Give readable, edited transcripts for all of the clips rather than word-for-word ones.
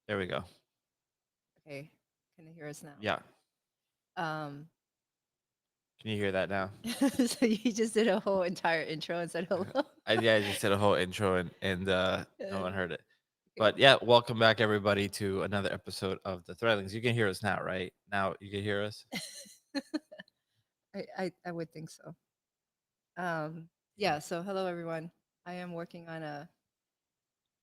There we go. Okay, can you hear us now? Yeah. Um, Can you hear that now? so you just did a whole entire intro and said hello. I just did a whole intro and no one heard it. Okay. But yeah, welcome back everybody to another episode of the Threadlings. You can hear us now, right? Now you can hear us. I would think so. Yeah. So hello everyone. I am working on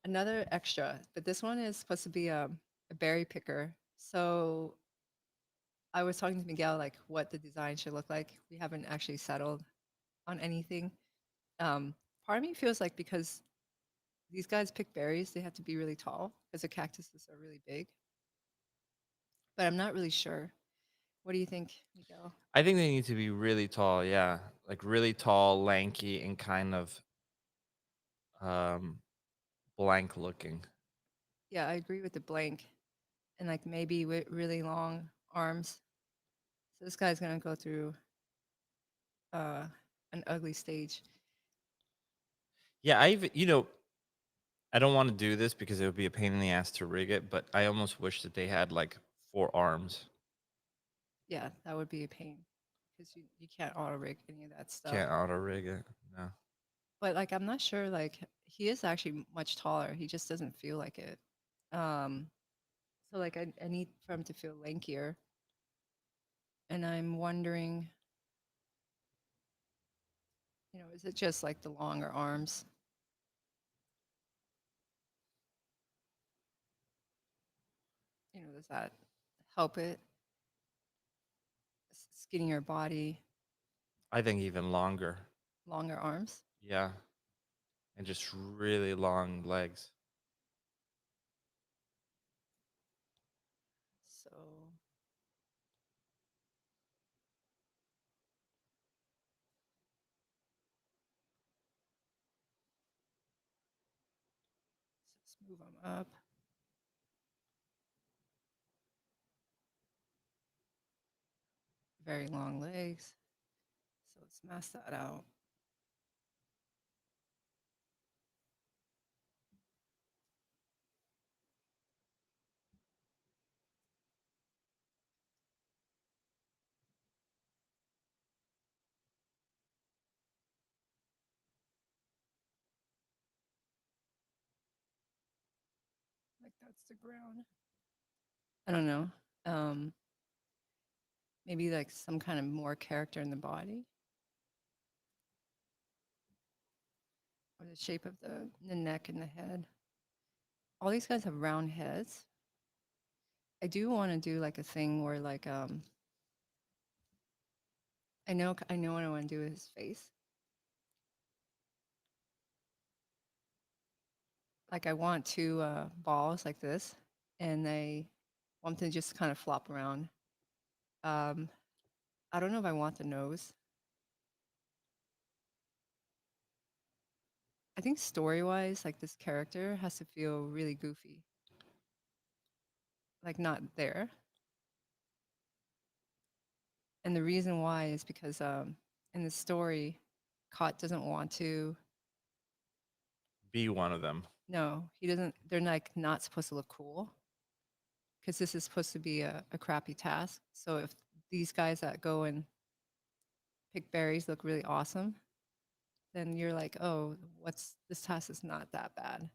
another extra, but this one is supposed to be a berry picker. So I was talking to Miguel like what the design should look like. We haven't actually settled on anything. Um, Part of me feels like because these guys pick berries, they have to be really tall because the cactuses are really big. But I'm not really sure. What do you think, Miguel? I think they need to be really tall, yeah. Like really tall, lanky, and kind of um blank looking. Yeah, I agree with the blank and like maybe with really long arms. So this guy's gonna go through uh, an ugly stage. Yeah, I don't want to do this because it would be a pain in the ass to rig it, but I almost wish that they had like 4 arms. Yeah, that would be a pain because you can't auto rig any of that stuff. Can't auto rig it. No. But like I'm not sure. Like he is actually much taller. He just doesn't feel like it. Um, so like I need for him to feel lankier, and I'm wondering, is it just like the longer arms? Does that help it? Skinnier body, I think even longer. longer arms. Yeah. And just really long legs. So let's move them up. Very long legs. So let's mask that out. Like that's the ground. I don't know. Um, Maybe like some kind of more character in the body or the shape of the neck and the head. All these guys have round heads. I do want to do like a thing where like I know what I want to do with his face. Like I want two balls like this, and they want them to just kind of flop around. Um, I don't know if I want the nose. I think story wise, like this character has to feel really goofy, like not there. And the reason why is because in the story, Kot doesn't want to. Be one of them. No, he doesn't. They're like not supposed to look cool because this is supposed to be a crappy task. So if these guys that go and pick berries look really awesome, then you're like, oh, what's this task is not that bad.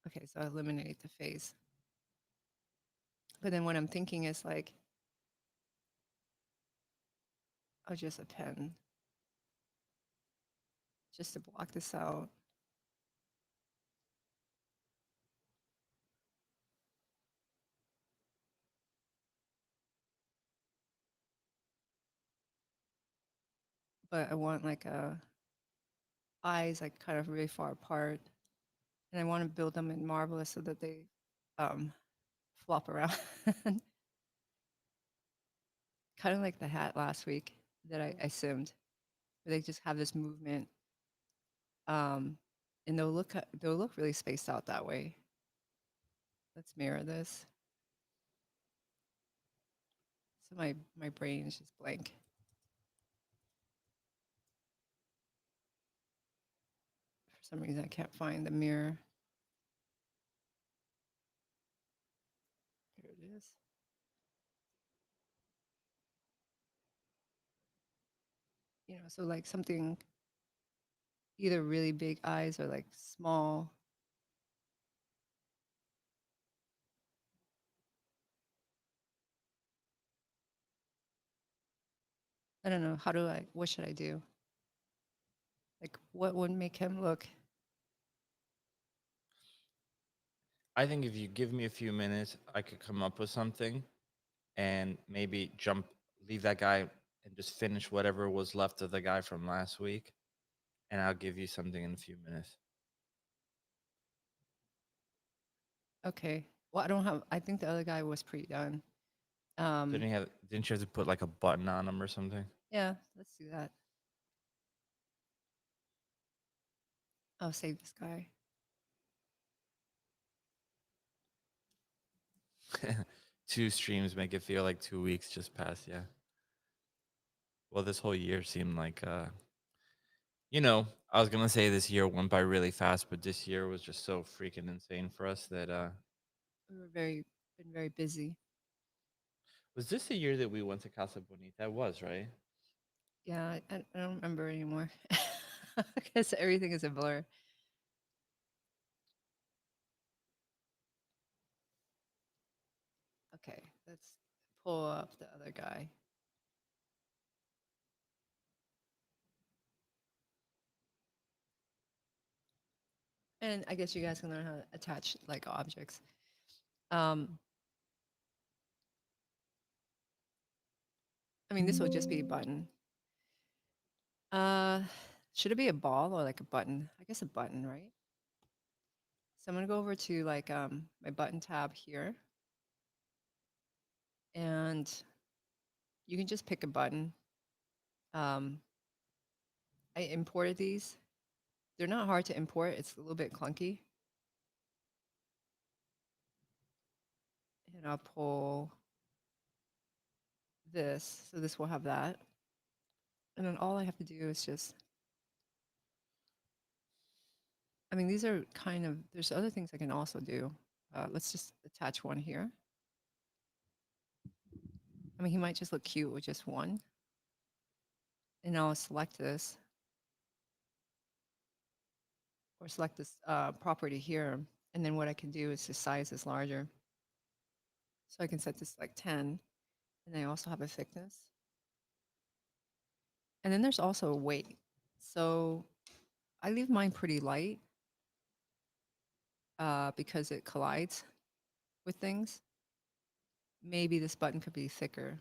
Okay, so I eliminate the face. But then what I'm thinking is like, oh, just a pen, just to block this out. But I want like eyes like kind of really far apart, and I want to build them in marvelous so that they um, flop around, kind of like the hat last week that I simmed, where they just have this movement, um, and they'll look really spaced out that way. Let's mirror this. So my brain is just blank. For some reason, I can't find the mirror. this. You know, so like something either really big eyes or like small. I don't know. What should I do? Like, what would make him look? I think if you give me a few minutes, I could come up with something and maybe leave that guy and just finish whatever was left of the guy from last week. And I'll give you something in a few minutes. Okay. Well, I think the other guy was pre-done. Didn't you have to put like a button on him or something? Yeah, let's do that. I'll save this guy. 2 streams make it feel like 2 weeks just passed. Yeah. Well, this whole year seemed like, I was gonna say this year went by really fast, but this year was just so freaking insane for us that We were been very busy. was this the year that we went to Casa Bonita? That was right. Yeah, I don't remember anymore because everything is a blur. Okay, let's pull up the other guy. And I guess you guys can learn how to attach like objects. Um, I mean, this will just be a button. Uh, should it be a ball or like a button? I guess a button, right? So I'm gonna go over to like my button tab here, and you can just pick a button. Um, I imported these. They're not hard to import. It's a little bit clunky. And I'll pull this. So this will have that. And then all I have to do is just, I mean, these are kind of, there's other things I can also do. Let's just attach one here. I mean, he might just look cute with just one. And I'll select this or select this property here. And then what I can do is just size this larger. So I can set this like 10. And I also have a thickness. And then there's also a weight. So I leave mine pretty light because it collides with things. Maybe this button could be thicker.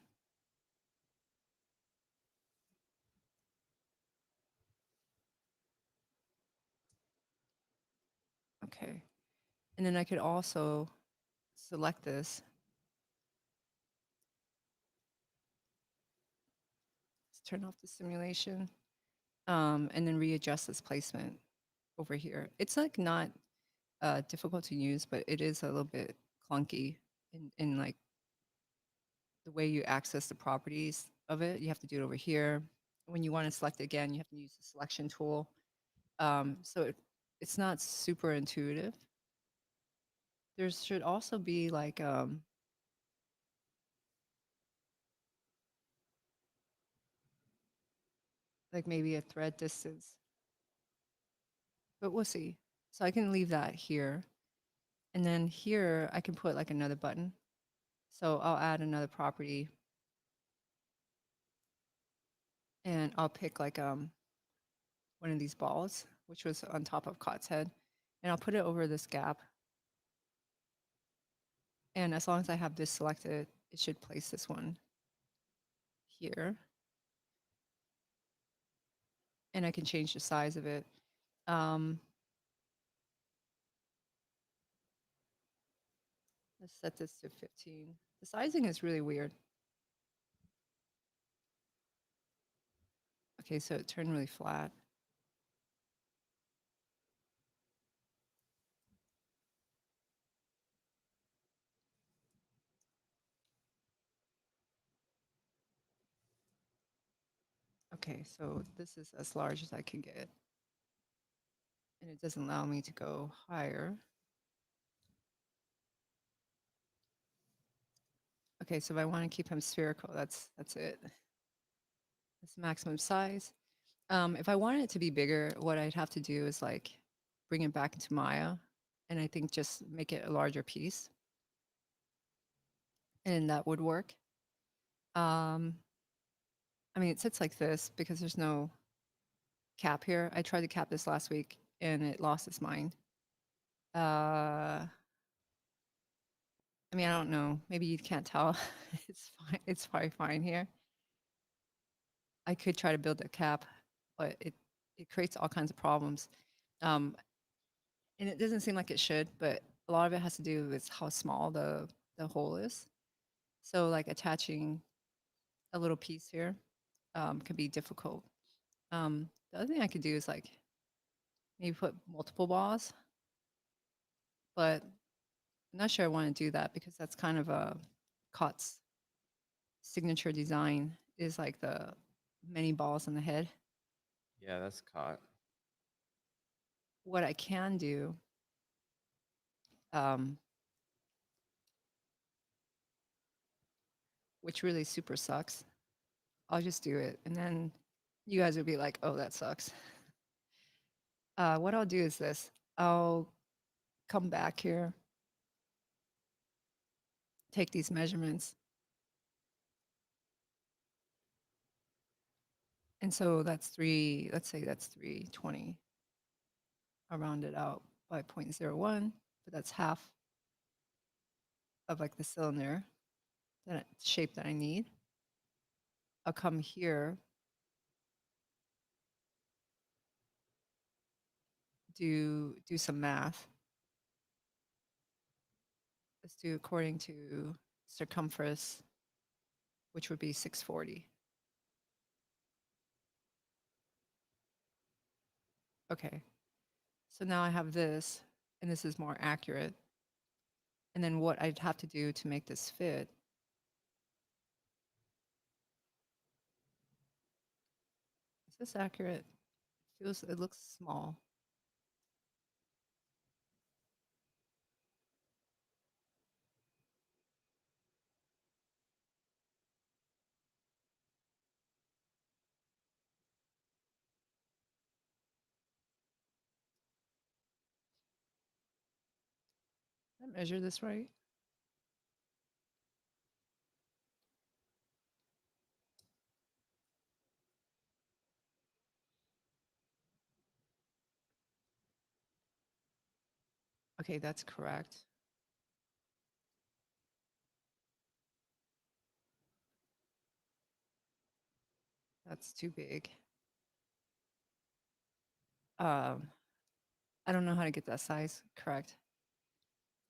Okay. And then I could also select this. Let's turn off the simulation. And then readjust this placement over here. It's like not difficult to use, but it is a little bit clunky in like the way you access the properties of it. You have to do it over here. When you want to select it again, you have to use the selection tool. So it's not super intuitive. There should also be like maybe a thread distance, but we'll see. So I can leave that here. And then here I can put like another button. So I'll add another property and I'll pick like one of these balls, which was on top of Cot's head. And I'll put it over this gap. And as long as I have this selected, it should place this one here. And I can change the size of it. Let's set this to 15. The sizing is really weird. Okay, so it turned really flat. Okay, so this is as large as I can get. And it doesn't allow me to go higher. Okay, so if I want to keep him spherical, that's it. That's maximum size. If I wanted it to be bigger, what I'd have to do is like bring it back into Maya, and I think just make it a larger piece, and that would work. Um, I mean, it sits like this because there's no cap here. I tried to cap this last week and it lost its mind. I mean, I don't know. Maybe you can't tell. It's fine. It's probably fine here. I could try to build a cap, but it creates all kinds of problems. Um, and it doesn't seem like it should, but a lot of it has to do with how small the hole is. So like attaching a little piece here can be difficult. The other thing I could do is like maybe put multiple balls, but I'm not sure I want to do that because that's kind of a Cott's signature design is like the many balls on the head. Yeah, that's caught. What I can do, um, which really super sucks, I'll just do it. And then you guys would be like, oh, that sucks. What I'll do is this. I'll come back here, take these measurements. And so that's let's say that's 320. I'll round it out by 0.01, but that's half of like the cylinder, that shape that I need. I'll come here, do some math. Let's do according to circumference, which would be 640. Okay, so now I have this, and this is more accurate. And then what I'd have to do to make this fit is this accurate? It looks small. Did I measure this right? Okay, that's correct. That's too big. Um, I don't know how to get that size correct.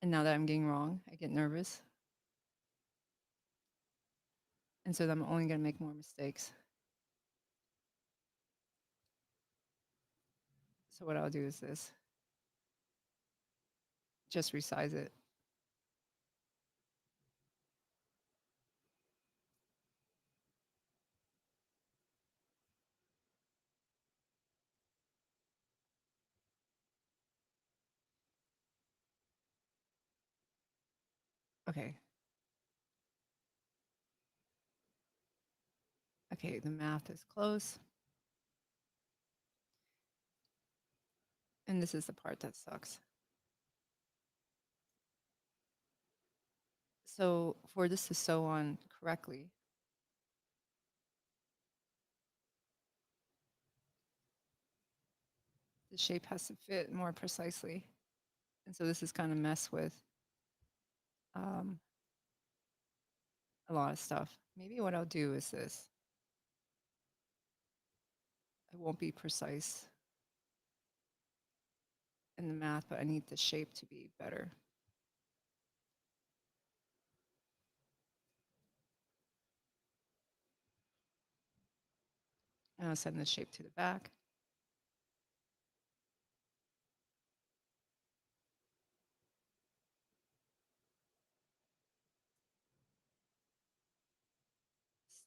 And now that I'm getting wrong, I get nervous. And so I'm only going to make more mistakes. So what I'll do is this. Just resize it. Okay. Okay, the math is close. And this is the part that sucks. So for this to sew on correctly, the shape has to fit more precisely. And so this is kind of mess with um, a lot of stuff. Maybe what I'll do is this. I won't be precise in the math, but I need the shape to be better. And I'll send the shape to the back.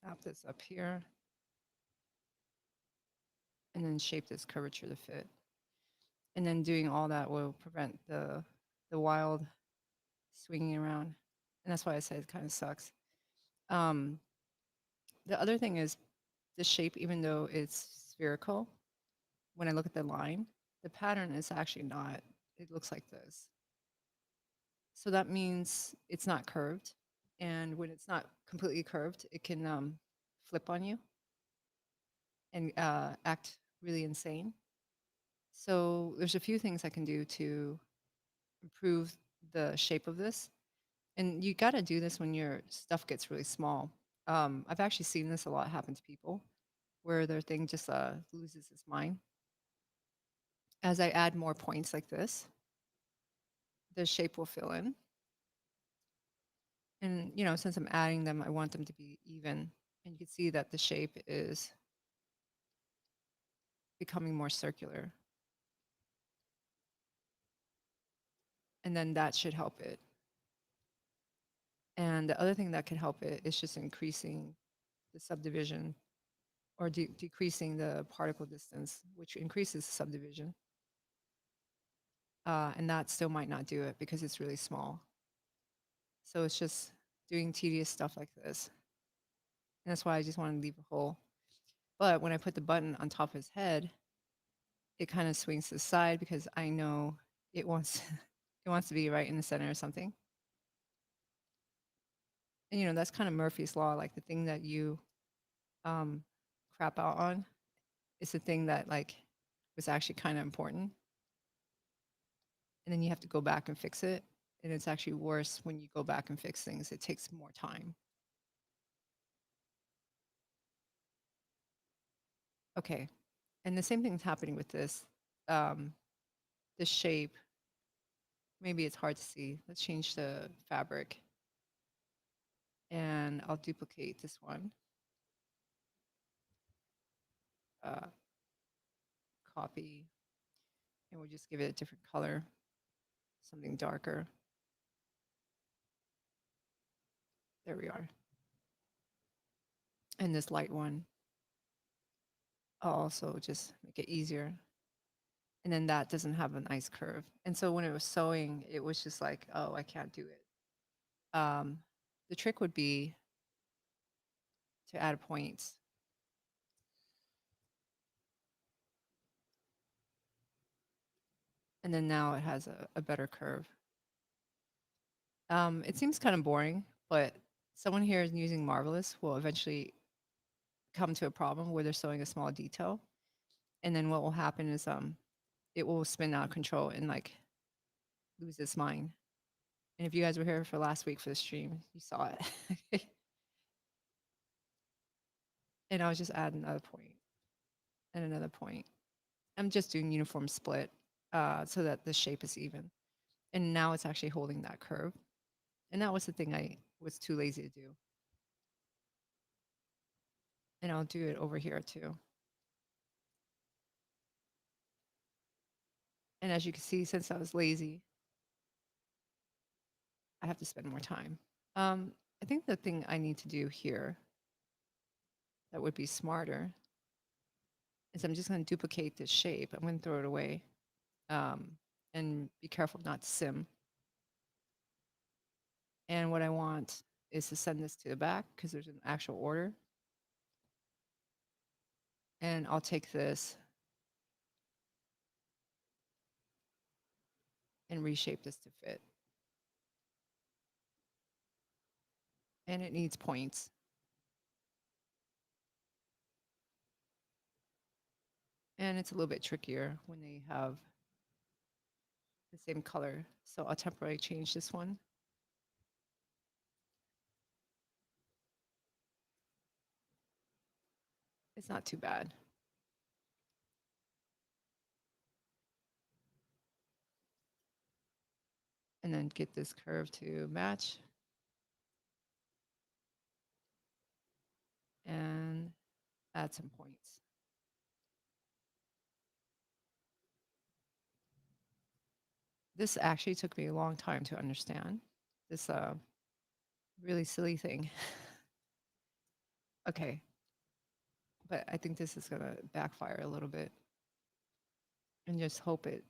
Snap this up here. And then shape this curvature to fit. And then doing all that will prevent the wild swinging around. And that's why I said it kind of sucks. Um, the other thing is the shape, even though it's spherical, when I look at the line, the pattern is actually not, it looks like this. So that means it's not curved. And when it's not completely curved, it can flip on you and act really insane. So there's a few things I can do to improve the shape of this. And you got to do this when your stuff gets really small. I've actually seen this a lot happen to people where their thing just loses its mind. As I add more points like this, the shape will fill in. And, you know, since I'm adding them, I want them to be even. And you can see that the shape is becoming more circular. And then that should help it. And the other thing that could help it is just increasing the subdivision or decreasing the particle distance, which increases subdivision. And that still might not do it because it's really small. So it's just doing tedious stuff like this. And that's why I just want to leave a hole. But when I put the button on top of his head, it kind of swings to the side because I know it wants it wants to be right in the center or something. And you know, that's kind of Murphy's law, like the thing that you um crap out on is the thing that like was actually kind of important. And then you have to go back and fix it. And it's actually worse when you go back and fix things. It takes more time. Okay. And the same thing's happening with this. Um, the shape, maybe it's hard to see. Let's change the fabric. And I'll duplicate this one. Uh, copy. And we'll just give it a different color, something darker. There we are. And this light one, I'll also just make it easier. And then that doesn't have a nice curve. And so when it was sewing, it was just like, oh, I can't do it. The trick would be to add points. And then now it has a better curve. It seems kind of boring, but someone here is using Marvelous will eventually come to a problem where they're sewing a small detail. And then what will happen is it will spin out of control and like lose its mind. And if you guys were here for last week for the stream, you saw it. And I was just adding another point and another point. I'm just doing uniform split so that the shape is even. And now it's actually holding that curve. And that was the thing I was too lazy to do. And I'll do it over here too. And as you can see, since I was lazy, I have to spend more time. I think the thing I need to do here that would be smarter is I'm just going to duplicate this shape. I'm going to throw it away and be careful not to sim. And what I want is to send this to the back because there's an actual order. And I'll take this and reshape this to fit. And it needs points. And it's a little bit trickier when they have the same color. So I'll temporarily change this one. It's not too bad. And then get this curve to match. And add some points. This actually took me a long time to understand. This really silly thing. Okay. But I think this is going to backfire a little bit. And just hope it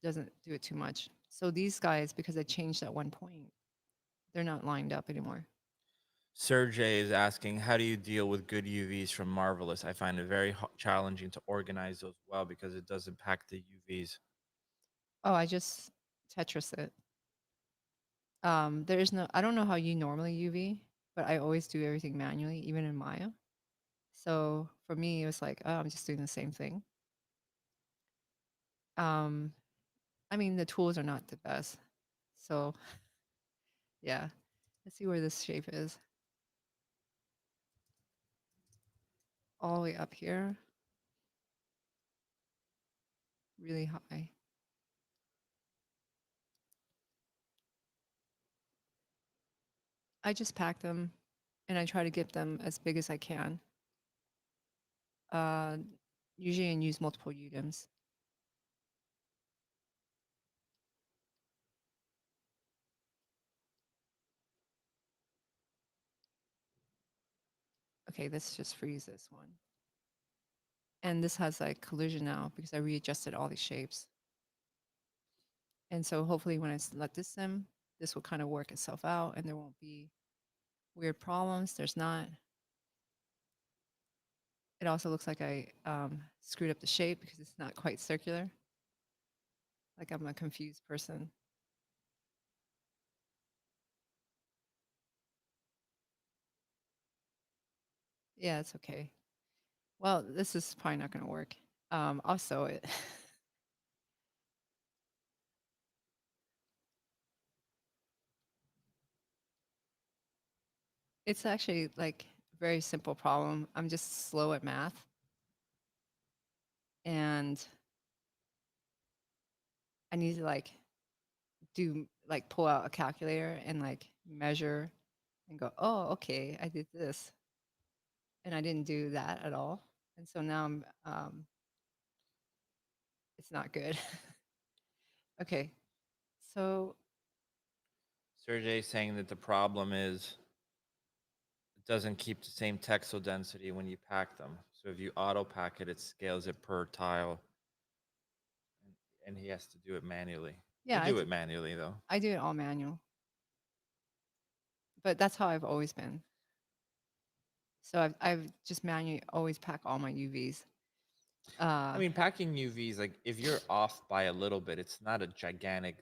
doesn't do it too much. So these guys, because I changed that one point, they're not lined up anymore. Sergey is asking, how do you deal with good UVs from Marvelous? I find it very challenging to organize those well because it doesn't pack the UVs. Oh, I just Tetris it. There is no, I don't know how you normally UV, but I always do everything manually, even in Maya. So for me, it was like, oh, I'm just doing the same thing. Um, I mean, the tools are not the best. So yeah, let's see where this shape is. All the way up here, really high. I just pack them and I try to get them as big as I can. Uh, usually and use multiple UDIMs. Okay, let's just freeze this one. And this has like collision now because I readjusted all these shapes. And so hopefully when I let this sim, this will kind of work itself out and there won't be weird problems. There's not. It also looks like I screwed up the shape because it's not quite circular. Like I'm a confused person. Yeah, it's okay. Well, this is probably not going to work. I'll sew it. It's actually like a very simple problem. I'm just slow at math. And I need to like pull out a calculator and like measure and go, oh, okay, I did this. And I didn't do that at all. And so now it's not good. Okay. So Sergey is saying that the problem is it doesn't keep the same textile density when you pack them. So if you auto pack it, it scales it per tile, and he has to do it manually. You yeah, do it manually though. I do it all manual. But that's how I've always been. So I've just manually always pack all my UVs. I mean, packing UVs, like if you're off by a little bit, it's not a gigantic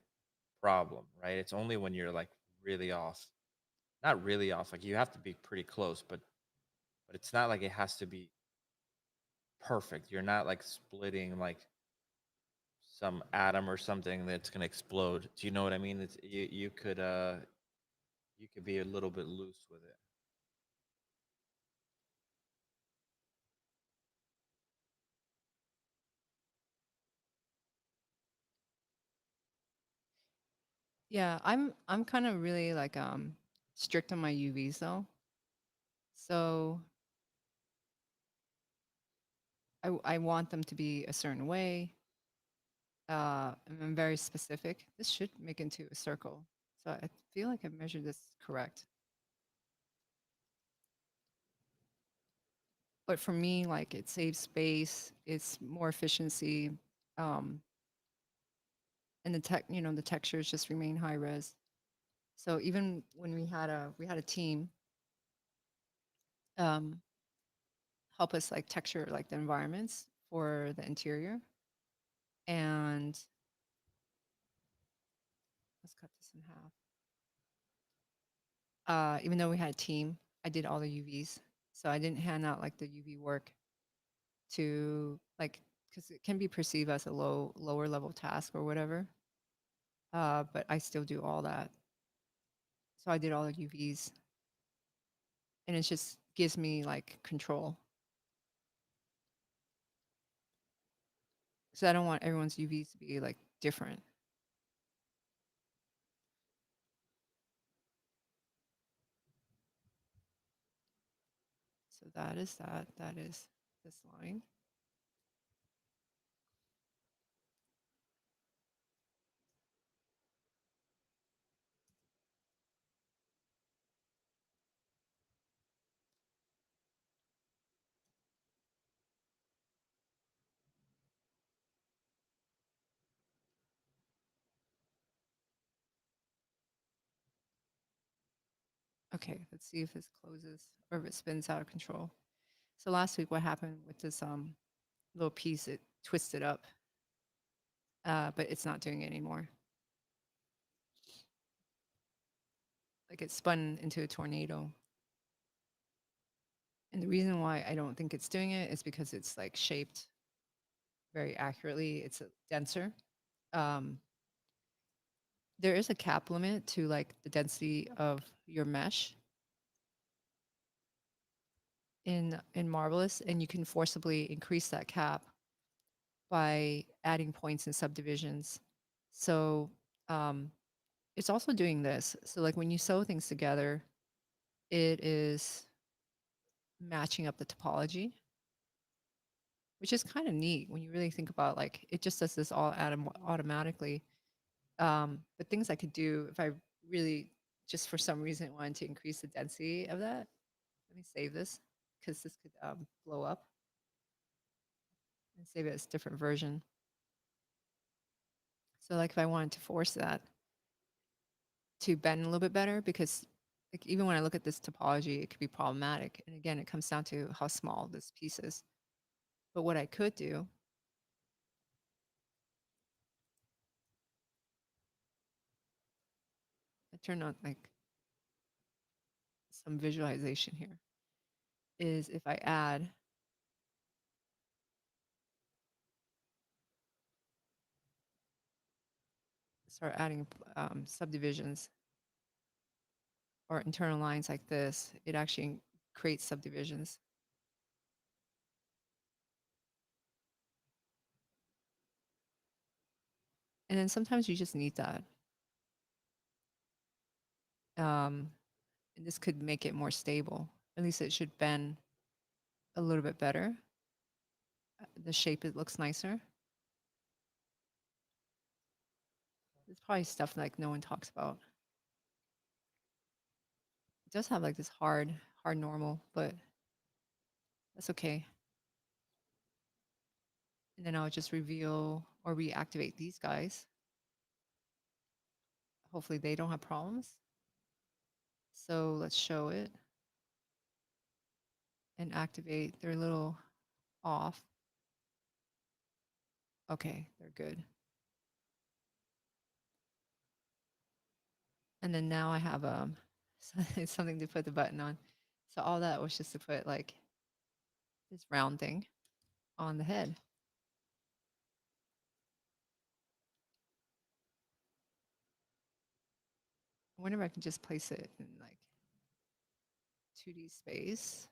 problem, right? It's only when you're like really off. Not really off, like you have to be pretty close, but it's not like it has to be perfect. You're not like splitting like some atom or something that's gonna explode. Do you know what I mean? It's you could be a little bit loose with it. Yeah, I'm kind of really like strict on my UVs though. So I want them to be a certain way. And I'm very specific. This should make into a circle. So I feel like I measured this correct. But for me, like it saves space, it's more efficiency, um, and the textures just remain high res. So even when we had a team um, help us like texture like the environments for the interior, and let's cut this in half. Even though we had a team, I did all the UVs, so I didn't hand out like the UV work to like because it can be perceived as a lower level task or whatever. But I still do all that. So I did all the UVs, and it just gives me like control. So I don't want everyone's UVs to be like different. So that is that. That is this line. Okay, let's see if this closes or if it spins out of control. So last week, what happened with this little piece? It twisted up, but it's not doing it anymore. Like it spun into a tornado. And the reason why I don't think it's doing it is because it's like shaped very accurately. It's denser. Um, there is a cap limit to like the density of your mesh in Marvelous, and you can forcibly increase that cap by adding points and subdivisions. So um, it's also doing this. So like when you sew things together, it is matching up the topology, which is kind of neat when you really think about like it just does this all automatically. But things I could do if I really just for some reason wanted to increase the density of that. Let me save this because this could blow up and save it as a different version. So like if I wanted to force that to bend a little bit better, because like even when I look at this topology, it could be problematic. And again, it comes down to how small this piece is. But what I could do, I turn on like some visualization here, is if I start adding subdivisions or internal lines like this, it actually creates subdivisions. And then sometimes you just need that. And this could make it more stable. At least it should bend a little bit better. The shape, it looks nicer. It's probably stuff like no one talks about. It does have like this hard normal, but that's okay. And then I'll just reveal or reactivate these guys. Hopefully they don't have problems. So let's show it and activate. They're a little off. Okay, they're good. And then now I have something to put the button on. So all that was just to put like this round thing on the head. I wonder if I can just place it in like 2D space.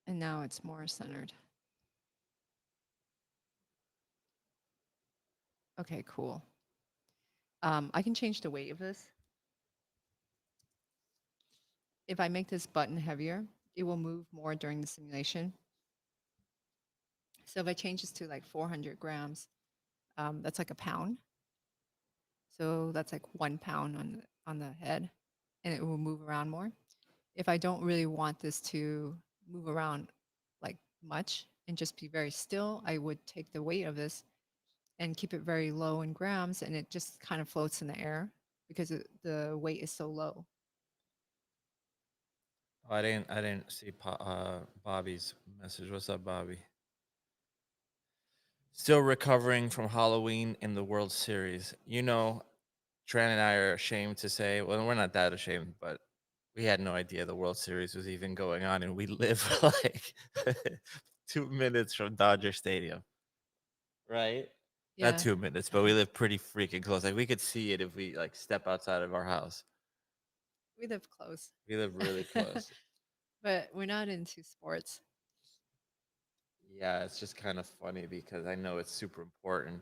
And now it's more centered. Okay, cool. I can change the weight of this. If I make this button heavier, it will move more during the simulation. So if I change this to like 400 grams, that's like a pound. So that's like 1 pound on the head, and it will move around more. If I don't really want this to move around like much and just be very still, I would take the weight of this and keep it very low in grams, and it just kind of floats in the air because the weight is so low. Oh, I didn't see Bobby's message. What's up, Bobby? Still recovering from Halloween in the World Series. You know, Tran and I are ashamed to say, well, we're not that ashamed, but we had no idea the World Series was even going on, and we live like 2 minutes from Dodger Stadium, right? Not Yeah, 2 minutes, but we live pretty freaking close. Like we could see it if we like step outside of our house. we live close. We live really close. But we're not into sports. Yeah, it's just kind of funny because I know it's super important.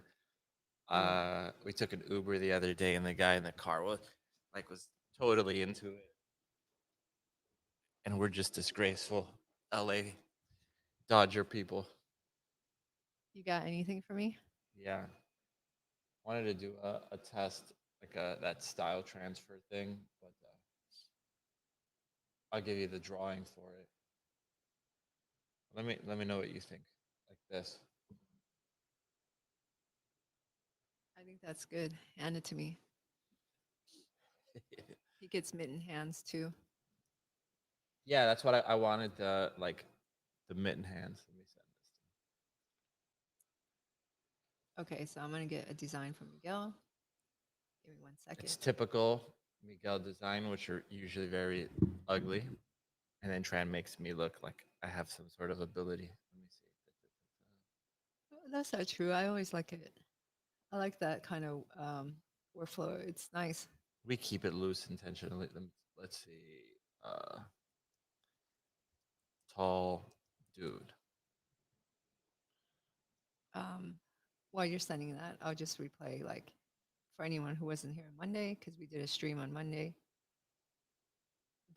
Yeah. We took an Uber the other day, and the guy in the car was totally into it, and we're just disgraceful LA Dodger people. You got anything for me? Yeah, wanted to do a test like that style transfer thing, but I'll give you the drawing for it. Let me know what you think. Like this. I think that's good. Hand it to me. He gets mitten hands too. Yeah, that's what I wanted. The like the mitten hands. Let me send this. Okay, so I'm gonna get a design from Miguel. Give me one It's second. typical Miguel design, which are usually very ugly, and then Tran makes me look like I have some sort of ability. Let me see. Oh, that's not true. I always like it. I like that kind of workflow. It's nice. We keep it loose intentionally. Let's see. Uh, tall dude. Um, while you're sending that, I'll just replay like for anyone who wasn't here on Monday because we did a stream on Monday,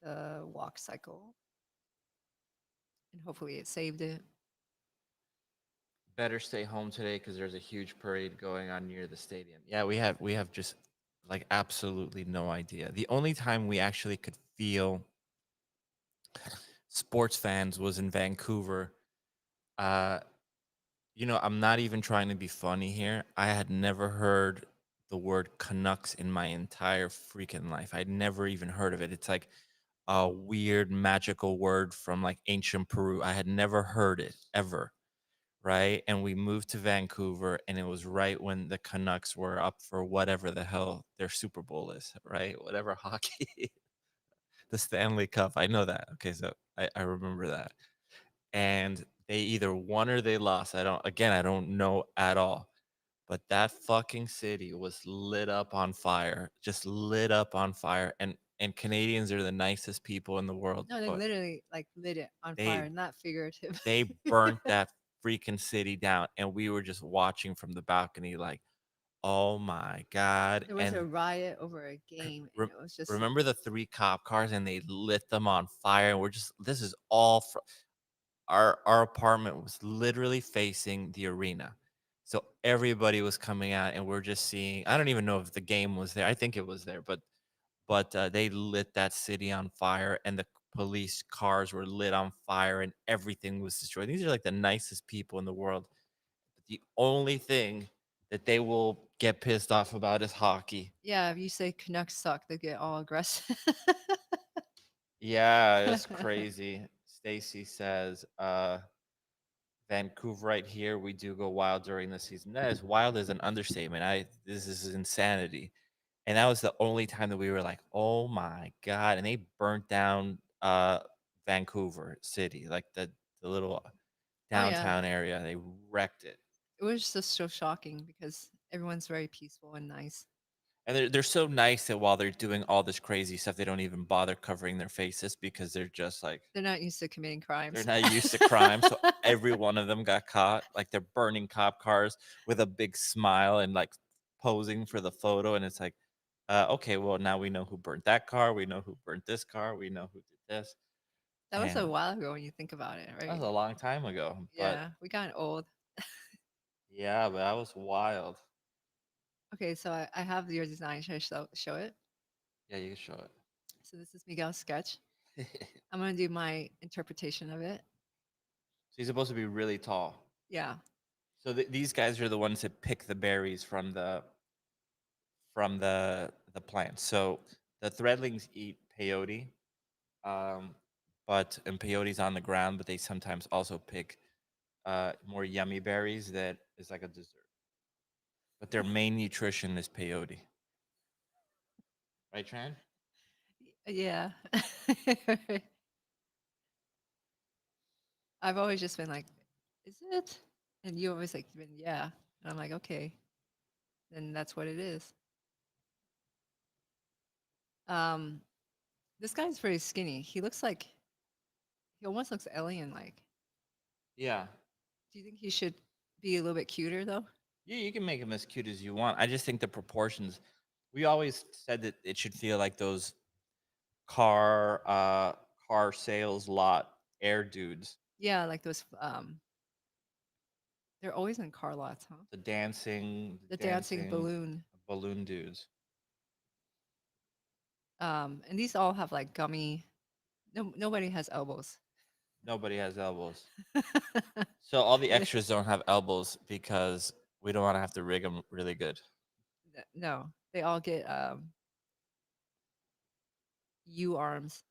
the walk cycle, and hopefully it saved it. Better stay home today because there's a huge parade going on near the stadium. Yeah, we have just like absolutely no idea. The only time we actually could feel sports fans was in Vancouver. Uh, I'm not even trying to be funny here. I had never heard the word Canucks in my entire freaking life. I'd never even heard of it. It's like a weird magical word from like ancient Peru. I had never heard it ever. Right. And we moved to Vancouver, and it was right when the Canucks were up for whatever the hell their Super Bowl is, right? Whatever hockey, the Stanley Cup. I know that. Okay. So I remember that. And they either won or they lost. I don't know at all. But that fucking city was lit up on fire, just lit up on fire. And Canadians are the nicest people in the world, No, they but literally like lit it on they fire, not figurative. they burnt that freaking city down, and we were just watching from the balcony like, oh my god. There was a And riot over a game, and re- it was just remember the three cop cars, and they lit them on fire, and we're just, this is all from our apartment was literally facing the arena. So everybody was coming out, and we're just seeing, I don't even know if the game was there. I think it was there, but they lit that city on fire, and the police cars were lit on fire, and everything was destroyed. These are like the nicest people in the world. But the only thing that they will get pissed off about is hockey. yeah. If you say Canucks suck, they get all aggressive. Yeah, it's crazy. Stacy says, Vancouver right here, we do go wild during the season. That is wild is an understatement. This is insanity. And that was the only time that we were like, oh my god. And they burnt down Vancouver City, like the little Oh yeah, downtown area. They wrecked it. it was just so shocking because everyone's very peaceful and nice. And they're so nice that while they're doing all this crazy stuff, they don't even bother covering their faces because they're just like, They're not used to committing they're crimes. not used to crime. So every one of them got caught. Like they're burning cop cars with a big smile and like posing for the photo. And it's like, okay, well, now we know who burnt that car. We know who burnt this car. We know who did this. That was a And while ago when you think about it, that was right? a long time ago. But Yeah, we got old. yeah, but that was wild. Okay, so I have your design. Should I show it? Yeah, you can show So this is Miguel's sketch. it. I'm gonna do my interpretation of it. So he's supposed to be really tall. Yeah, So these guys are the ones that pick the berries from the plant. So the threadlings eat peyote, um, and peyote's on the ground, but they sometimes also pick more yummy berries that is like a dessert. But their main nutrition is peyote, right, Tran? yeah. I've always just been like, is it? And you always like been, yeah. And I'm like, okay, then that's what it is. Um, this guy's very skinny. He almost looks alien like. Yeah. Do you think he should be a little bit cuter though? Yeah, you can make them as cute as you want. I just think the proportions. We always said that it should feel like those car uh car sales lot air dudes, Yeah, like those they're always in car lots, huh? the The dancing dancing balloon. balloon dudes. And these all have like gummy. No, nobody has elbows. Nobody has elbows. So all the extras don't have elbows because we don't want to have to rig them really good. No, they all get U arms.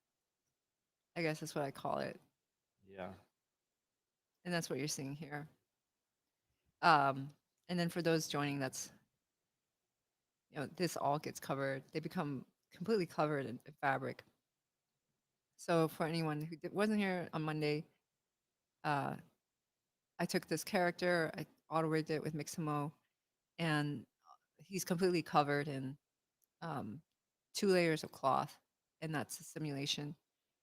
I guess that's what I call it, Yeah. and that's what you're seeing here. Um, and then for those joining, that's this all gets covered. They become completely covered in fabric. So for anyone who wasn't here on Monday, uh, I took this character, I auto rigged it with Mixamo, and he's completely covered in um, 2 layers of cloth, and that's a simulation.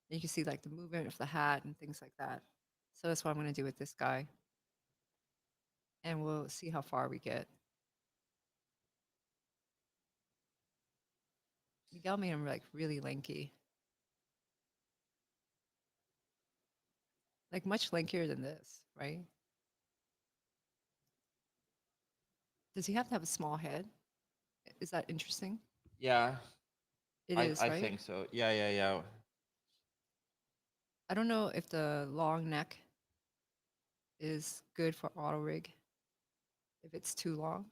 And you can see like the movement of the hat and things like that. So that's what I'm going to do with this guy, and we'll see how far we get. Miguel made him like really lanky, like much lankier than this, right? Does he have to have a small head? Is that interesting? Yeah. It I is, I right? think so. Yeah, yeah, yeah. I don't know if the long neck is good for auto rig if it's too long.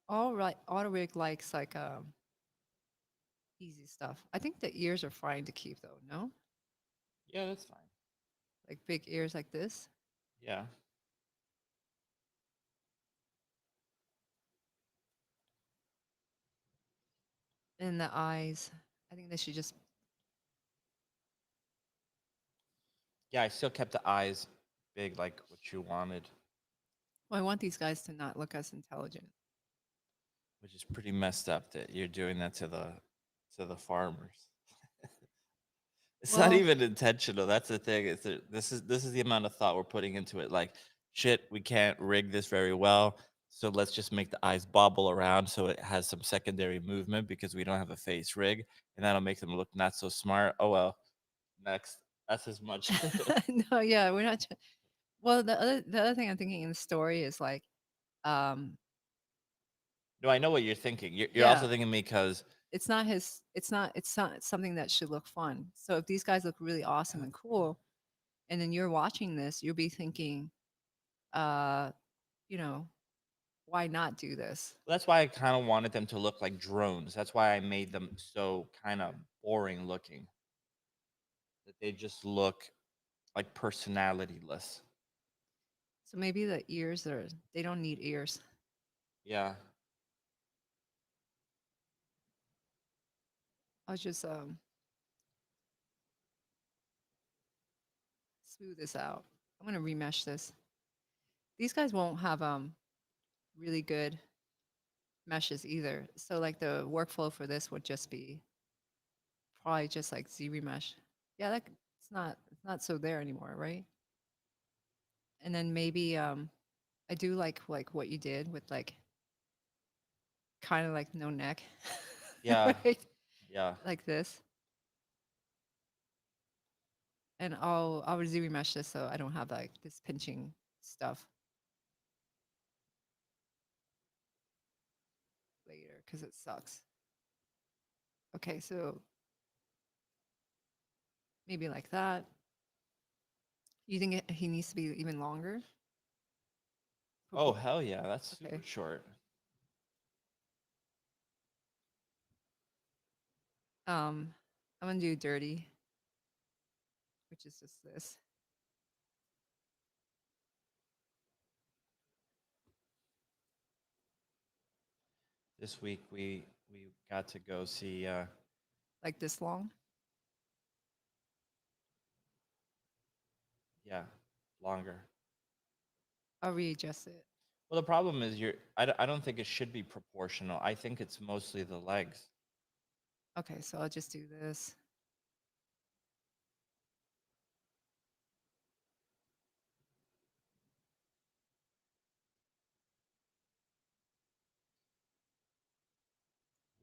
All right, auto rig likes like easy stuff. I think the ears are fine to keep though, no? Yeah, that's fine. Like big ears like this. Yeah. And the eyes, I think they should just, Yeah, I still kept the eyes big like what you wanted, well, I want these guys to not look as intelligent. which is pretty messed up that you're doing that to the farmers. It's not Well, even intentional. That's the thing. This is the amount of thought we're putting into it. Like, shit, we can't rig this very well. So let's just make the eyes bobble around so it has some secondary movement because we don't have a face rig, and that'll make them look not so smart. Oh well. Next. That's as much. no, yeah, we're not. Well, the other thing I'm thinking in the story is like, um, No, I know what you're thinking. You're also yeah, thinking me because it's not something that should look fun. So if these guys look really awesome and cool, and then you're watching this, you'll be thinking, uh, you know, why not do this? that's why I kind of wanted them to look like drones. That's why I made them so kind of boring looking. That they just look like personalityless. So maybe the ears are they don't need ears. Yeah. I'll just smooth this out. I'm gonna remesh this. These guys won't have really good meshes either. So like the workflow for this would just be probably just like Z remesh. Yeah, it's not so there anymore, right? And then maybe I do like what you did with like kind of like no neck. Yeah. Right? Yeah. Like this. And I'll Z remesh this so I don't have like this pinching stuff later because it sucks. Okay, so maybe like that. You think he needs to be even longer? Oh hell yeah, that's super Okay. short. I'm gonna do dirty, which is just this. This week we got to go see Like this long. yeah, longer. I'll readjust it. Well, the problem is I don't think it should be proportional. I think it's mostly the legs. Okay, so I'll just do this.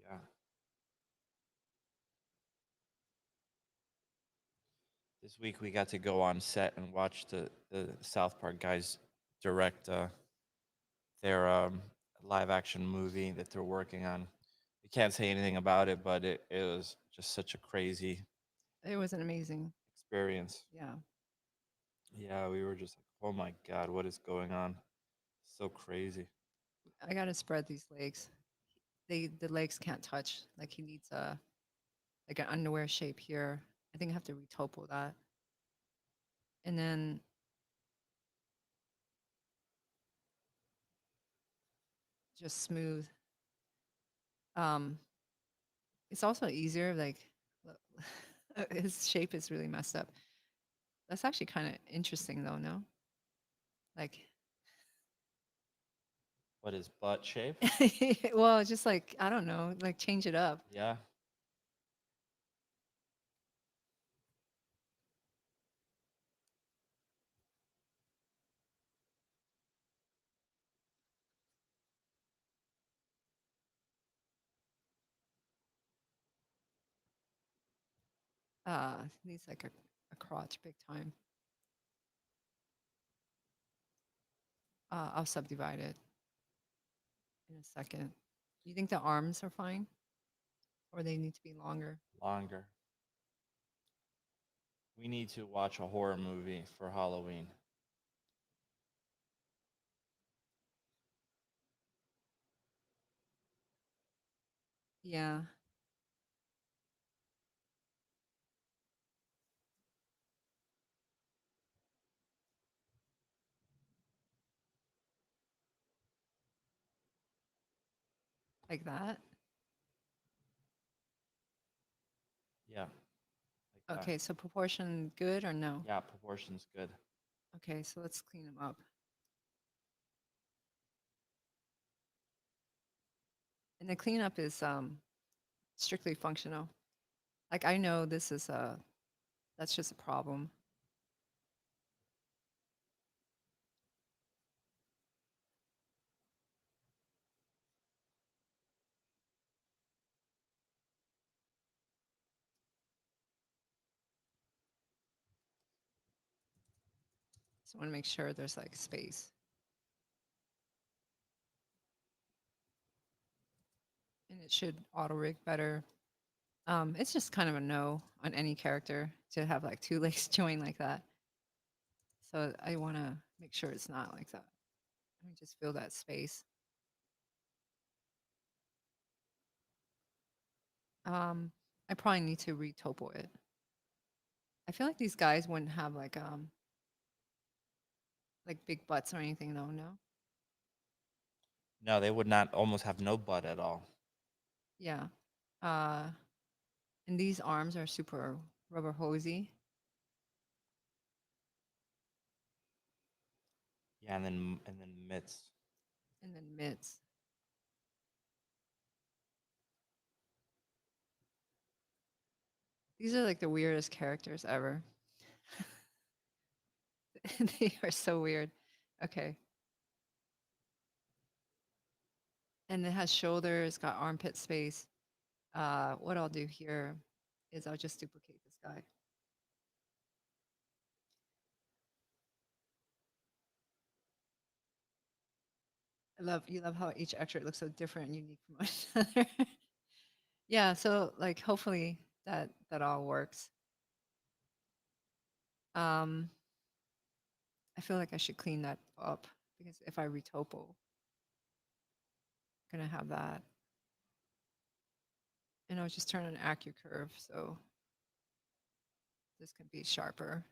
Yeah. This week we got to go on set and watch the South Park guys direct their live action movie that they're working on. we can't say anything about it, but it was just such a crazy It was an amazing. experience. Yeah. Yeah, we were just like, oh my God, what is going on? So crazy. I gotta spread these legs. The legs can't touch. Like he needs a like an underwear shape here. I think I have to retopo that. And then just smooth. Um it's also easier, like his shape is really messed up. That's actually kind of interesting though, no? Like What is butt shape? well, just like I don't know, like change it up. Yeah. Needs like a crotch big time. I'll subdivide it in a second. You think the arms are fine? Or they need to be longer? Longer. We need to watch a horror movie for Halloween. Yeah. Like that. Yeah, like that. Okay, so proportion good or no? Yeah, proportion's good. Okay, so let's clean them up. And the cleanup is strictly functional. Like I know this is that's just a problem. So I want to make sure there's like space. And it should auto rig better. It's just kind of a no on any character to have like two legs join like that. So I want to make sure it's not like that. Let me just fill that space. I probably need to retopo it. I feel like these guys wouldn't have like big butts or anything though, no? No, they would not almost have no butt at all. Yeah. Uh and these arms are super rubber hosey. Yeah, and then mitts. And then mitts. These are like the weirdest characters ever. They are so weird. Okay. And it has shoulders, got armpit space. What I'll do here is I'll just duplicate this guy. You love how each extra looks so different and unique from one another. Yeah, so like hopefully that all works. Um, I feel like I should clean that up because if I retopo, I'm gonna have that. And I'll just turn on AccuCurve so this can be sharper.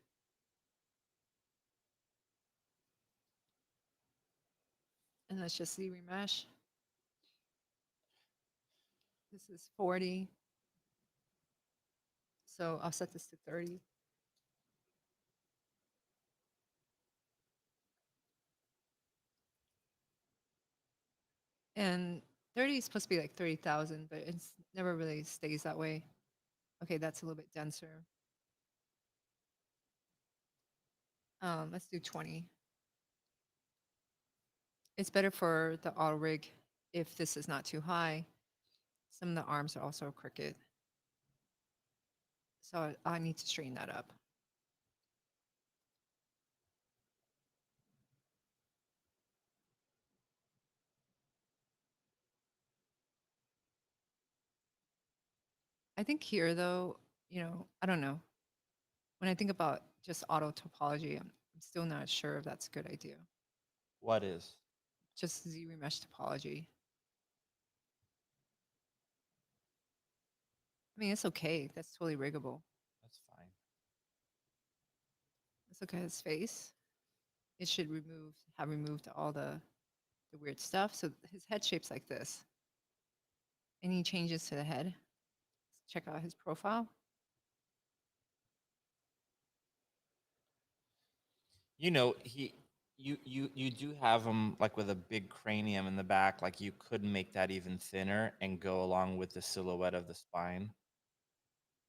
And let's just see remesh. This is 40. So I'll set this to 30. And 30 is supposed to be like 30,000, but it's never really stays that way. Okay, that's a little bit denser. Let's do 20. It's better for the auto rig if this is not too high. Some of the arms are also crooked. So I need to straighten that up. I think here though, I don't know. When I think about just auto topology, I'm still not sure if that's a good idea. What is? Just Z remesh topology. I mean, it's okay. That's totally riggable. That's fine. Let's look at his face. It should have removed all the weird stuff. So his head shape's like this. Any changes to the head? Let's check out his profile. You know, you do have him like with a big cranium in the back. Like you could make that even thinner and go along with the silhouette of the spine,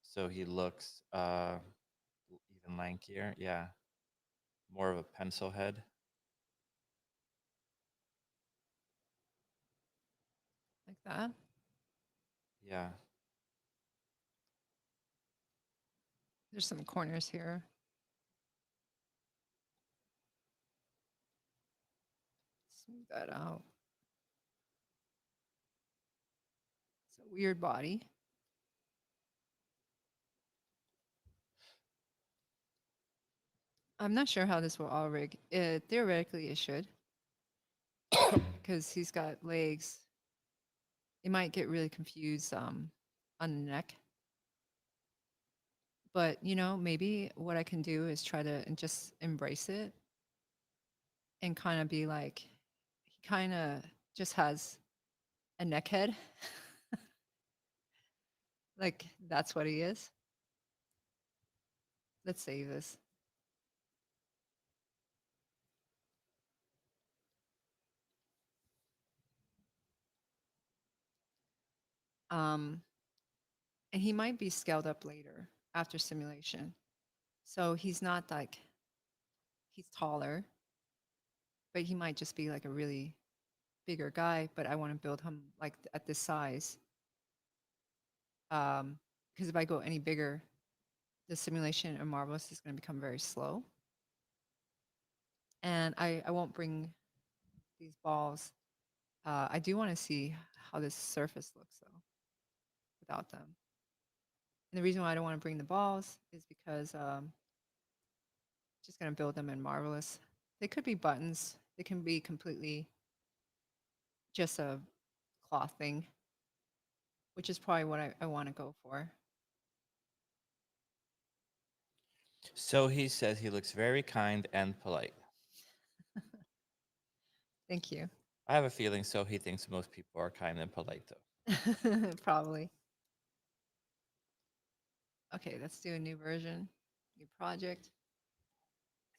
so he looks even lankier. Yeah, more of a pencil head. Like that. Yeah. There's some corners here. Smooth that out. It's a weird body. I'm not sure how this will all rig. Theoretically, it should, because he's got legs. It might get really confused on the neck. But maybe what I can do is try to just embrace it and kind of be like, he kind of just has a neck head. Like that's what he is. Let's save this. Um, and he might be scaled up later after simulation. So he's not like, he's taller, but he might just be like a really bigger guy, but I want to build him like at this size. Because if I go any bigger, the simulation in Marvelous is going to become very slow. And I won't bring these balls. I do want to see how this surface looks though, without them. And the reason why I don't want to bring the balls is because just going to build them in Marvelous. They could be buttons. They can be completely just a cloth thing, which is probably what I want to go for. So he says he looks very kind and polite. Thank you. I have a feeling so he thinks most people are kind and polite though. Probably. Okay, let's do a new version, new project.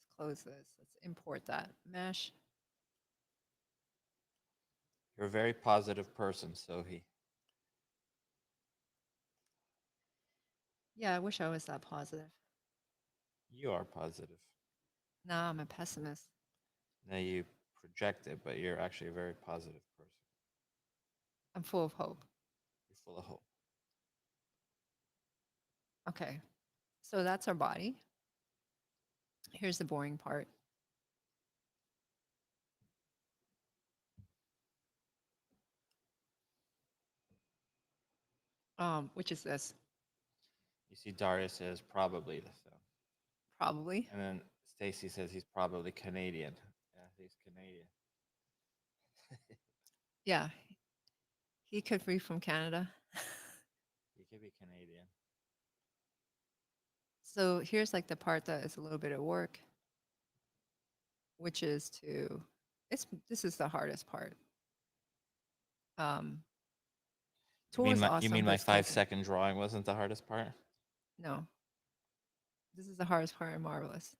Let's close this. Let's import that mesh. You're a very positive person, so he. Yeah, I wish I was that positive. You are positive. Now I'm a pessimist. Now you project it, but you're actually a very positive person. I'm full of hope. You're full of hope. Okay, so that's our body. Here's the boring part. Which is this? You see, Darius says probably the film, Probably. and then Stacy says he's probably Canadian. Yeah, he's Canadian. Yeah, he could be from Canada. He could be Canadian. So here's like the part that is a little bit of work, which is this is the hardest part. You Tool mean is my you awesome, mean but my it's 5 second drawing wasn't the hardest part? no, this is the hardest part in Marvelous.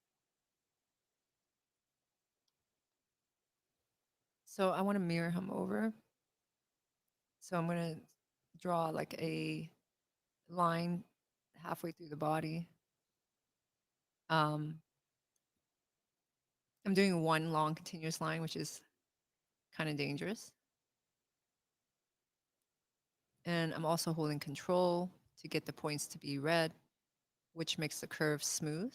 So I want to mirror him over. So I'm going to draw like a line halfway through the body. I'm doing one long continuous line, which is kind of dangerous. And I'm also holding control to get the points to be red, which makes the curve smooth.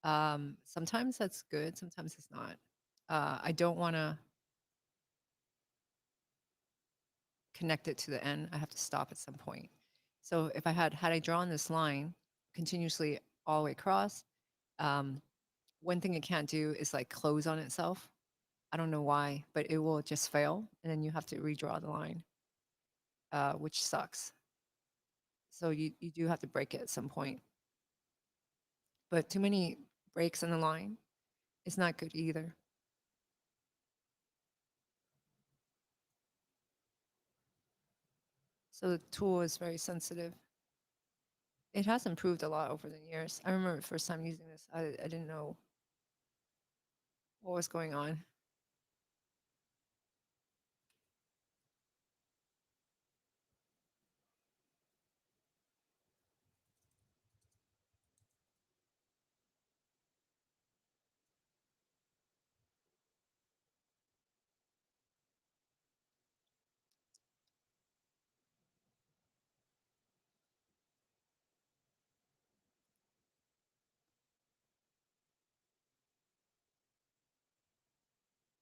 Sometimes that's good, sometimes it's not. I don't want to connect it to the end. I have to stop at some point. So if had I drawn this line continuously all the way across, um, one thing it can't do is like close on itself. I don't know why, but it will just fail, and then you have to redraw the line, which sucks. So you do have to break it at some point. But too many breaks in the line is not good either. So the tool is very sensitive. It has improved a lot over the years. I remember the first time using this, I didn't know what was going on.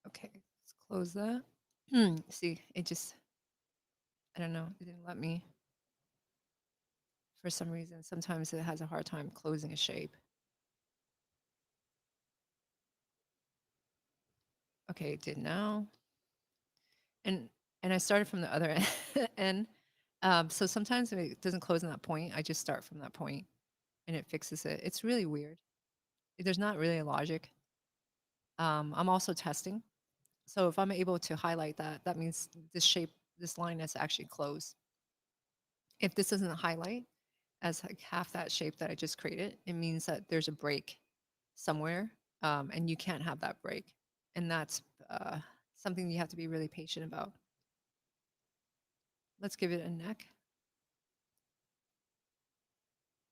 Okay, let's close that. See, it just, I don't know, it didn't let me for some reason. Sometimes it has a hard time closing a shape. Okay, it did now. And I started from the other end. So sometimes if it doesn't close in that point, I just start from that point and it fixes it. It's really weird. There's not really a logic. I'm also testing. So if I'm able to highlight that, that means this shape, this line is actually closed. If this doesn't highlight as like half that shape that I just created, it means that there's a break somewhere, and you can't have that break. And that's something you have to be really patient about. Let's give it a neck.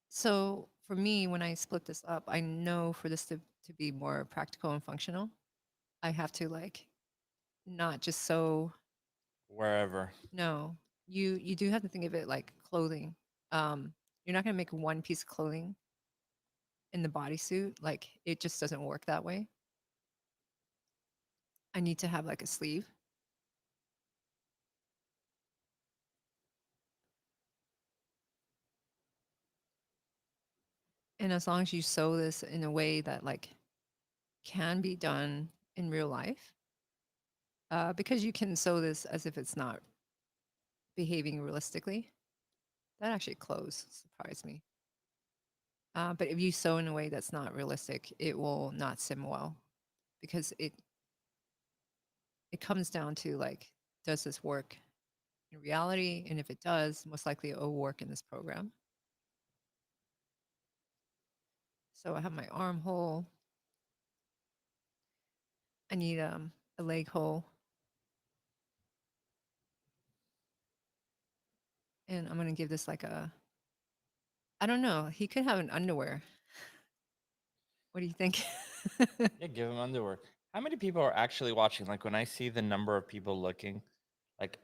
So for me, when I split this up, I know for this to be more practical and functional, I have to like not just sew. Wherever. No, you do have to think of it like clothing. You're not gonna make one piece of clothing in the bodysuit. Like it just doesn't work that way. I need to have like a sleeve. And as long as you sew this in a way that like can be done in real life, because you can sew this as if it's not behaving realistically. That actually closed, surprised me. But if you sew in a way that's not realistic, it will not sim well because it comes down to like, does this work in reality? And if it does, most likely it will work in this program. So I have my armhole. I need a leg hole. And I'm going to give this like a, I don't know. He could have an underwear. What do you think? Yeah, give him underwear. How many people are actually watching? Like when I see the number of people looking, like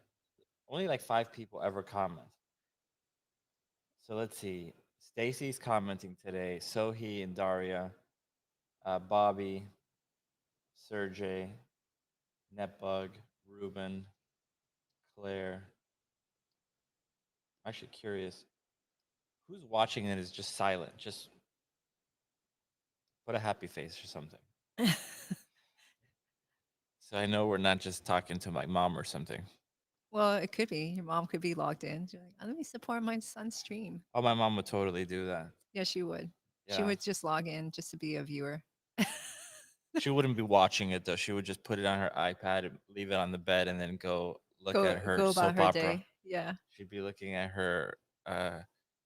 only like 5 people ever comment. So let's see. Stacy's commenting today. Sohi and Daria, Bobby, Sergey, Netbug, Ruben, Claire. I'm actually curious. Who's watching it is just silent? Just put a happy face or something. So I know we're not just talking to my mom or something. Well, it could be. Your mom could be logged in. She's like, let me support my son's stream. Oh, my mom would totally do that. Yeah, she would. She Yeah. would just log in just to be a viewer. She wouldn't be watching it though. She would just put it on her iPad and leave it on the bed and then go look Go at her go about soap her opera. day. Yeah. She'd be looking at her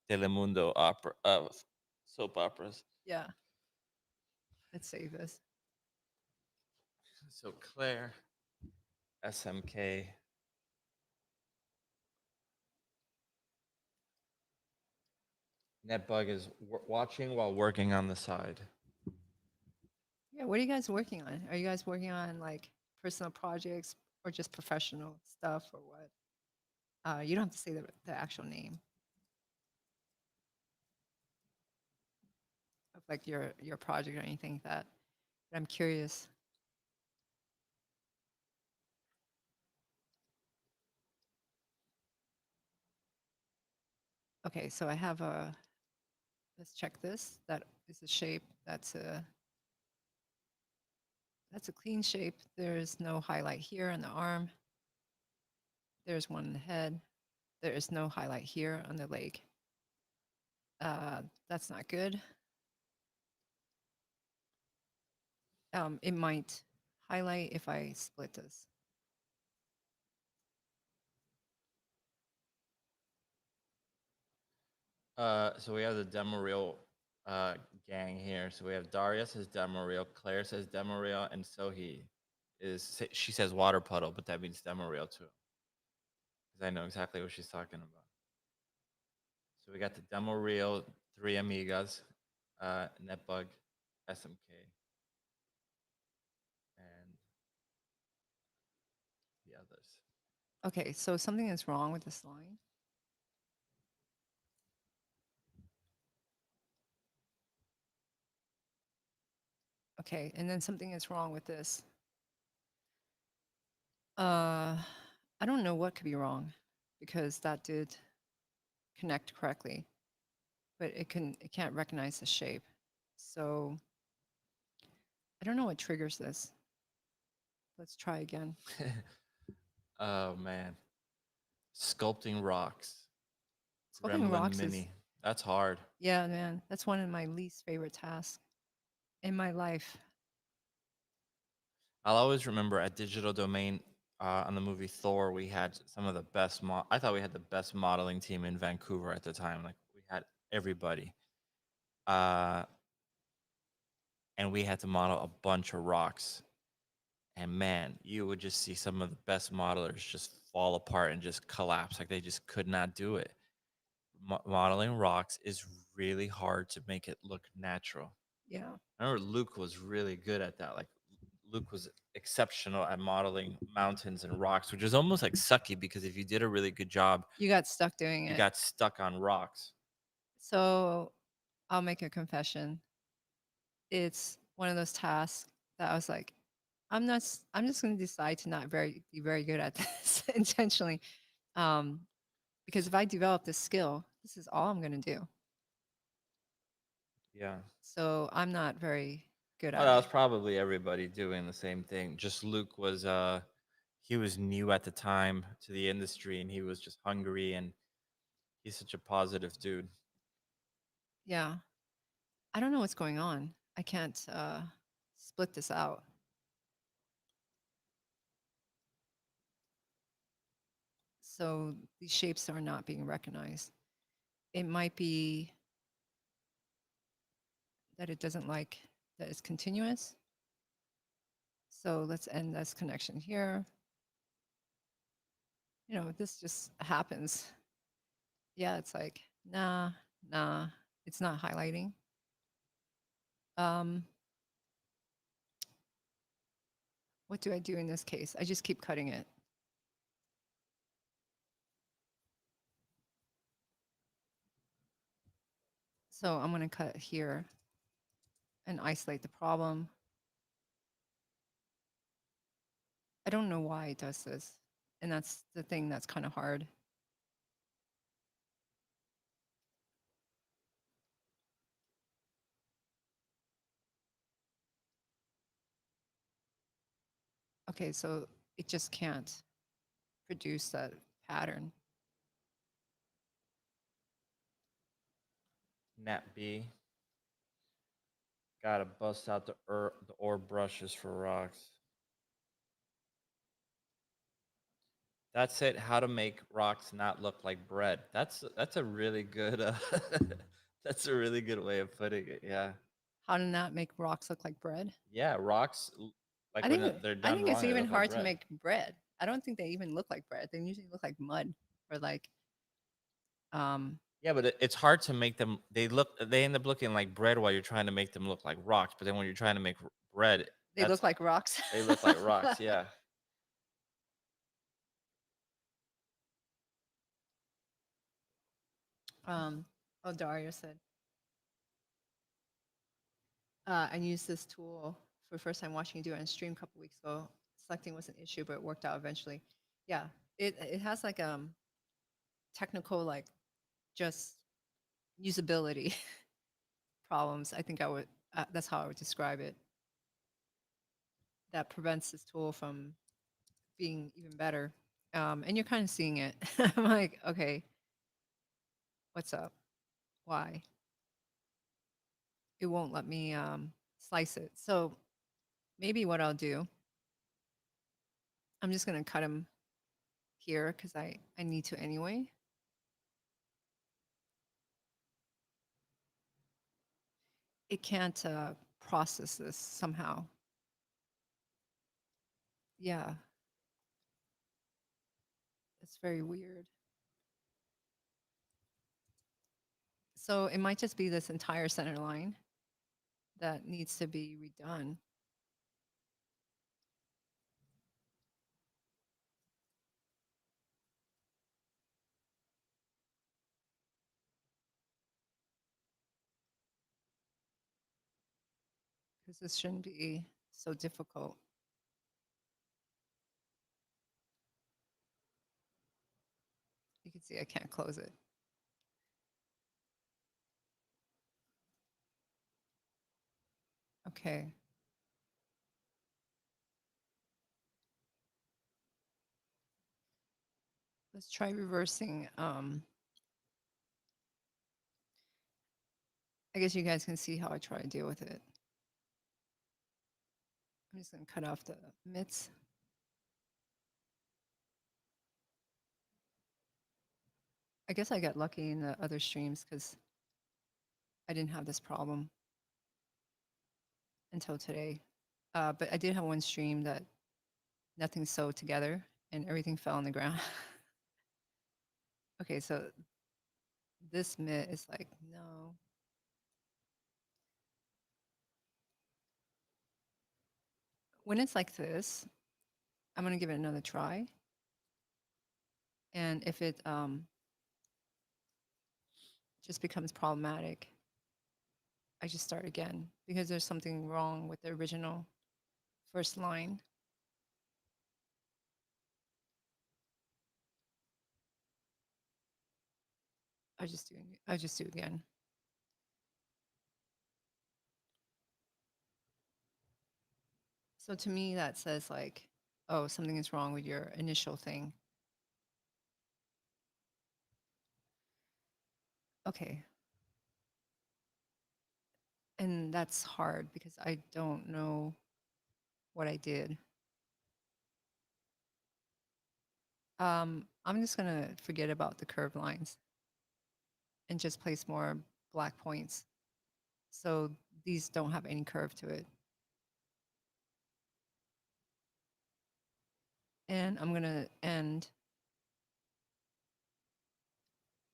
Telemundo opera soap operas. Yeah. Let's save this. So Claire, SMK. Netbug is watching while working on the side. Yeah. What are you guys working on? Are you guys working on like personal projects or just professional stuff or what? You don't have to say the actual name of like your project or anything like that. But I'm curious. Okay, so I have a, let's check this. That is a shape. That's a clean shape. There's no highlight here on the arm. There's one in the head. There is no highlight here on the leg. That's not good. It might highlight if I split this. So we have the demo reel gang here. So we have Daria says demo reel, Claire says demo reel, and Sohi she says water puddle, but that means demo reel too, because I know exactly what she's talking about. So we got the demo reel, three amigas, Netbug, SMK, and the others. Okay, so something is wrong with this line. Okay, and then something is wrong with this. I don't know what could be wrong because that did connect correctly, but it can't recognize the shape. So I don't know what triggers this. Let's try again. Oh man, sculpting rocks, Sculpting Gremlin rocks is, Mini. That's hard. yeah, man, that's one of my least favorite tasks in my life. I'll always remember at Digital Domain on the movie Thor, we had some of the best. I thought we had the best modeling team in Vancouver at the time. Like we had everybody, uh, and we had to model a bunch of rocks. And man, you would just see some of the best modelers just fall apart and just collapse. Like they just could not do it. Modeling rocks is really hard to make it look natural. Yeah. I remember Luke was really good at that. Like Luke was exceptional at modeling mountains and rocks, which is almost like sucky because if you did a really good job, You got stuck doing you it. got stuck on rocks. So I'll make a confession. It's one of those tasks that I was like, I'm just going to decide to not be very good at this intentionally. Um, because if I develop this skill, this is all I'm going to do. Yeah. So I'm not very good Oh, at that it. was probably everybody doing the same thing. Just Luke was he was new at the time to the industry and he was just hungry and he's such a positive dude. Yeah. I don't know what's going on. I can't split this out. So these shapes are not being recognized. It might be that it doesn't like that it's continuous. So let's end this connection here. You know, this just happens. Yeah, it's like, nah, it's not highlighting. Um, what do I do in this case? I just keep cutting it. So I'm going to cut here and isolate the problem. I don't know why it does this. And that's the thing that's kind of hard. Okay, so it just can't produce that pattern. Nat B. Gotta bust out the ore brushes for rocks. That's it. How to make rocks not look like bread. That's a really good that's a really good way of putting it. Yeah. How to not make rocks look like bread? Yeah, rocks like when they're I done think it's wrong, they even look like hard to bread. make bread. I don't think they even look like bread. They usually look like mud or like Yeah, but it's hard to make them. They end up looking like bread while you're trying to make them look like rocks. But then when you're trying to make bread, they look like rocks. they look like rocks. Yeah. Oh, Daria said, I used this tool for the first time watching you do it on stream a couple weeks ago. Selecting was an issue, but it worked out eventually. Yeah, it has like technical like just usability problems. I think I would, that's how I would describe it. That prevents this tool from being even better. And you're kind of seeing it. I'm like, okay, what's up? Why? It won't let me slice it. So maybe what I'll do, I'm just going to cut them here because I need to anyway. It can't process this somehow. Yeah, it's very weird. So it might just be this entire center line that needs to be redone. Because this shouldn't be so difficult. You can see I can't close it. Okay. Let's try reversing. I guess you guys can see how I try to deal with it. I'm just going to cut off the mitts. I guess I got lucky in the other streams because I didn't have this problem until today. But I did have one stream that nothing sewed together and everything fell on the ground. Okay, so this mitt is like, no. When it's like this, I'm going to give it another try. And if it just becomes problematic, I just start again because there's something wrong with the original first line. I just do again. So to me, that says like, oh, something is wrong with your initial thing. Okay. And that's hard because I don't know what I did. I'm just gonna forget about the curved lines and just place more black points. So these don't have any curve to it. And I'm gonna end.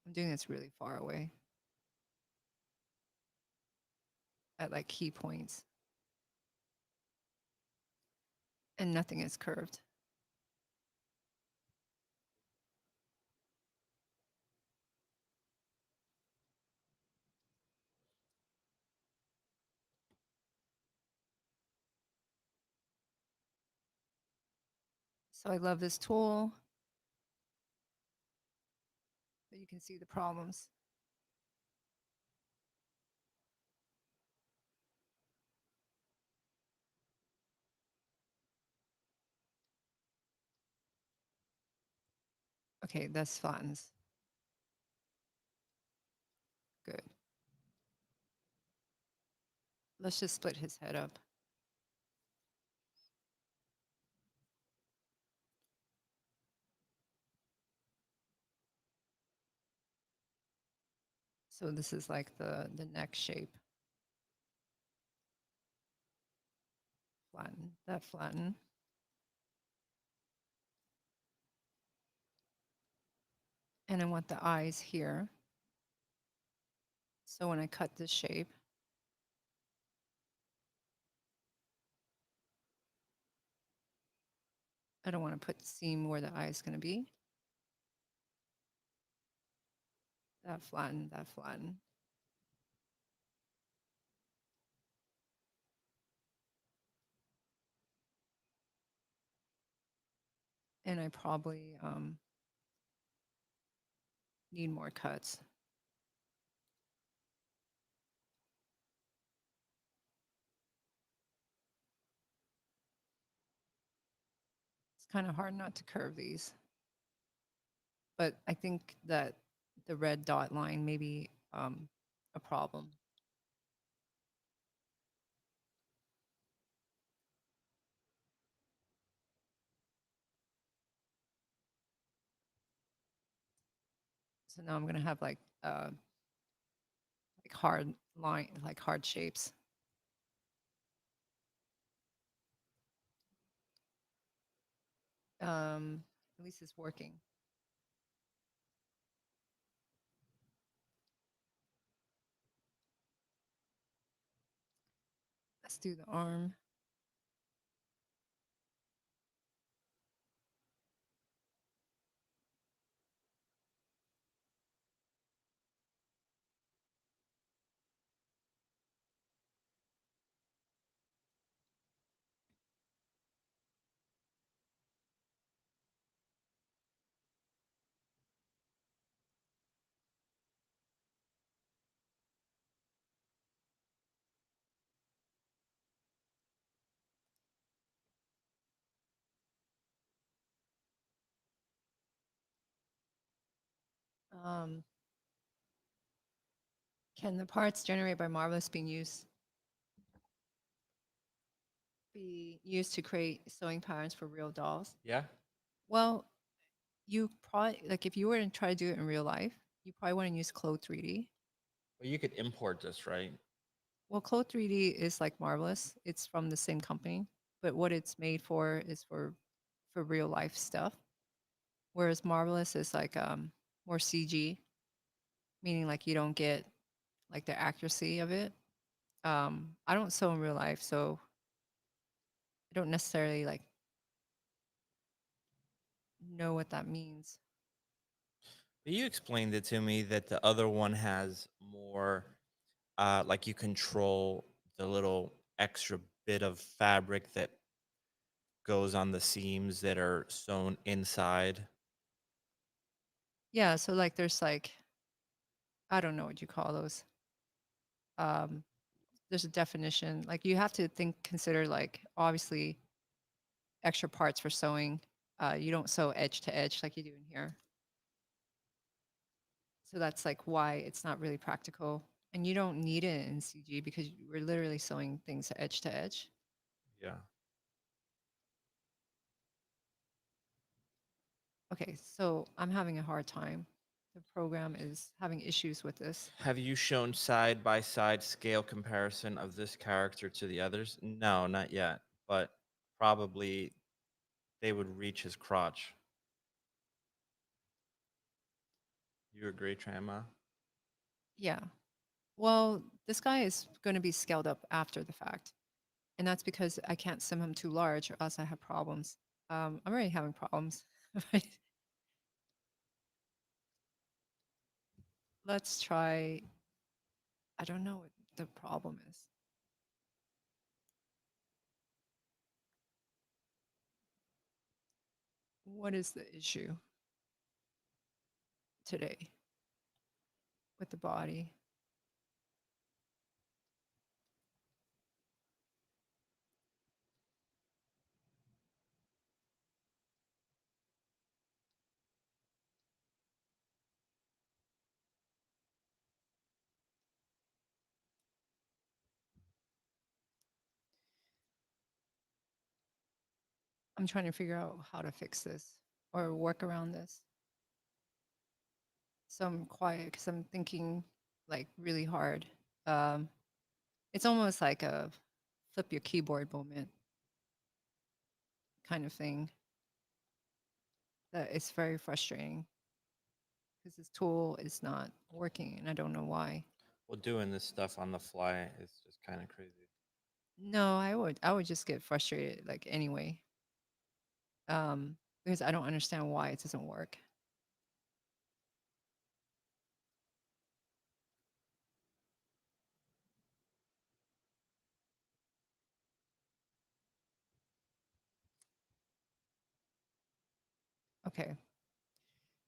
I'm doing this really far away at like key points. And nothing is curved. So I love this tool, but you can see the problems. Okay, that's flattens. Good. Let's just split his head up. So this is like the neck shape. Flatten, that flatten. And I want the eyes here. So when I cut this shape, I don't want to put the seam where the eye is going to be. That flatten, that flatten. And I probably need more cuts. kind of hard not to curve these, but I think that the red dot line may be a problem. So now I'm gonna have like hard line, like hard shapes. At least it's working. Let's do the arm. Um, can the parts generated by Marvelous be used to create sewing patterns for real dolls? Yeah. Well, you probably like if you were to try to do it in real life, you probably want to use Clone 3D. Well, you could import this, right? Well, Clone 3D is like Marvelous. It's from the same company, but what it's made for is for real life stuff. Whereas Marvelous is like more CG, meaning like you don't get like the accuracy of it. I don't sew in real life, so I don't necessarily like know what that means. But you explained it to me that the other one has more, like you control the little extra bit of fabric that goes on the seams that are sewn inside. Yeah, so like there's like I don't know what you call those. Um, there's a definition. Like you have to consider like obviously extra parts for sewing. You don't sew edge to edge like you do in here. So that's like why it's not really practical. And you don't need it in CG because we're literally sewing things edge to edge. Yeah. Okay, so I'm having a hard time. The program is having issues with this. Have you shown side by side scale comparison of this character to the others? No, not yet. But probably they would reach his crotch. You agree, Trama? Yeah. Well, this guy is going to be scaled up after the fact. And that's because I can't sim him too large or else I have problems. I'm already having problems. Let's try. I don't know what the problem is. What is the issue today with the body? I'm trying to figure out how to fix this or work around this. So I'm quiet because I'm thinking like really hard. Um, it's almost like a flip your keyboard moment kind of thing. That it's very frustrating because this tool is not working and I don't know why. Well, doing this stuff on the fly is just kind of crazy. No, I would just get frustrated like anyway. Because I don't understand why it doesn't work. Okay.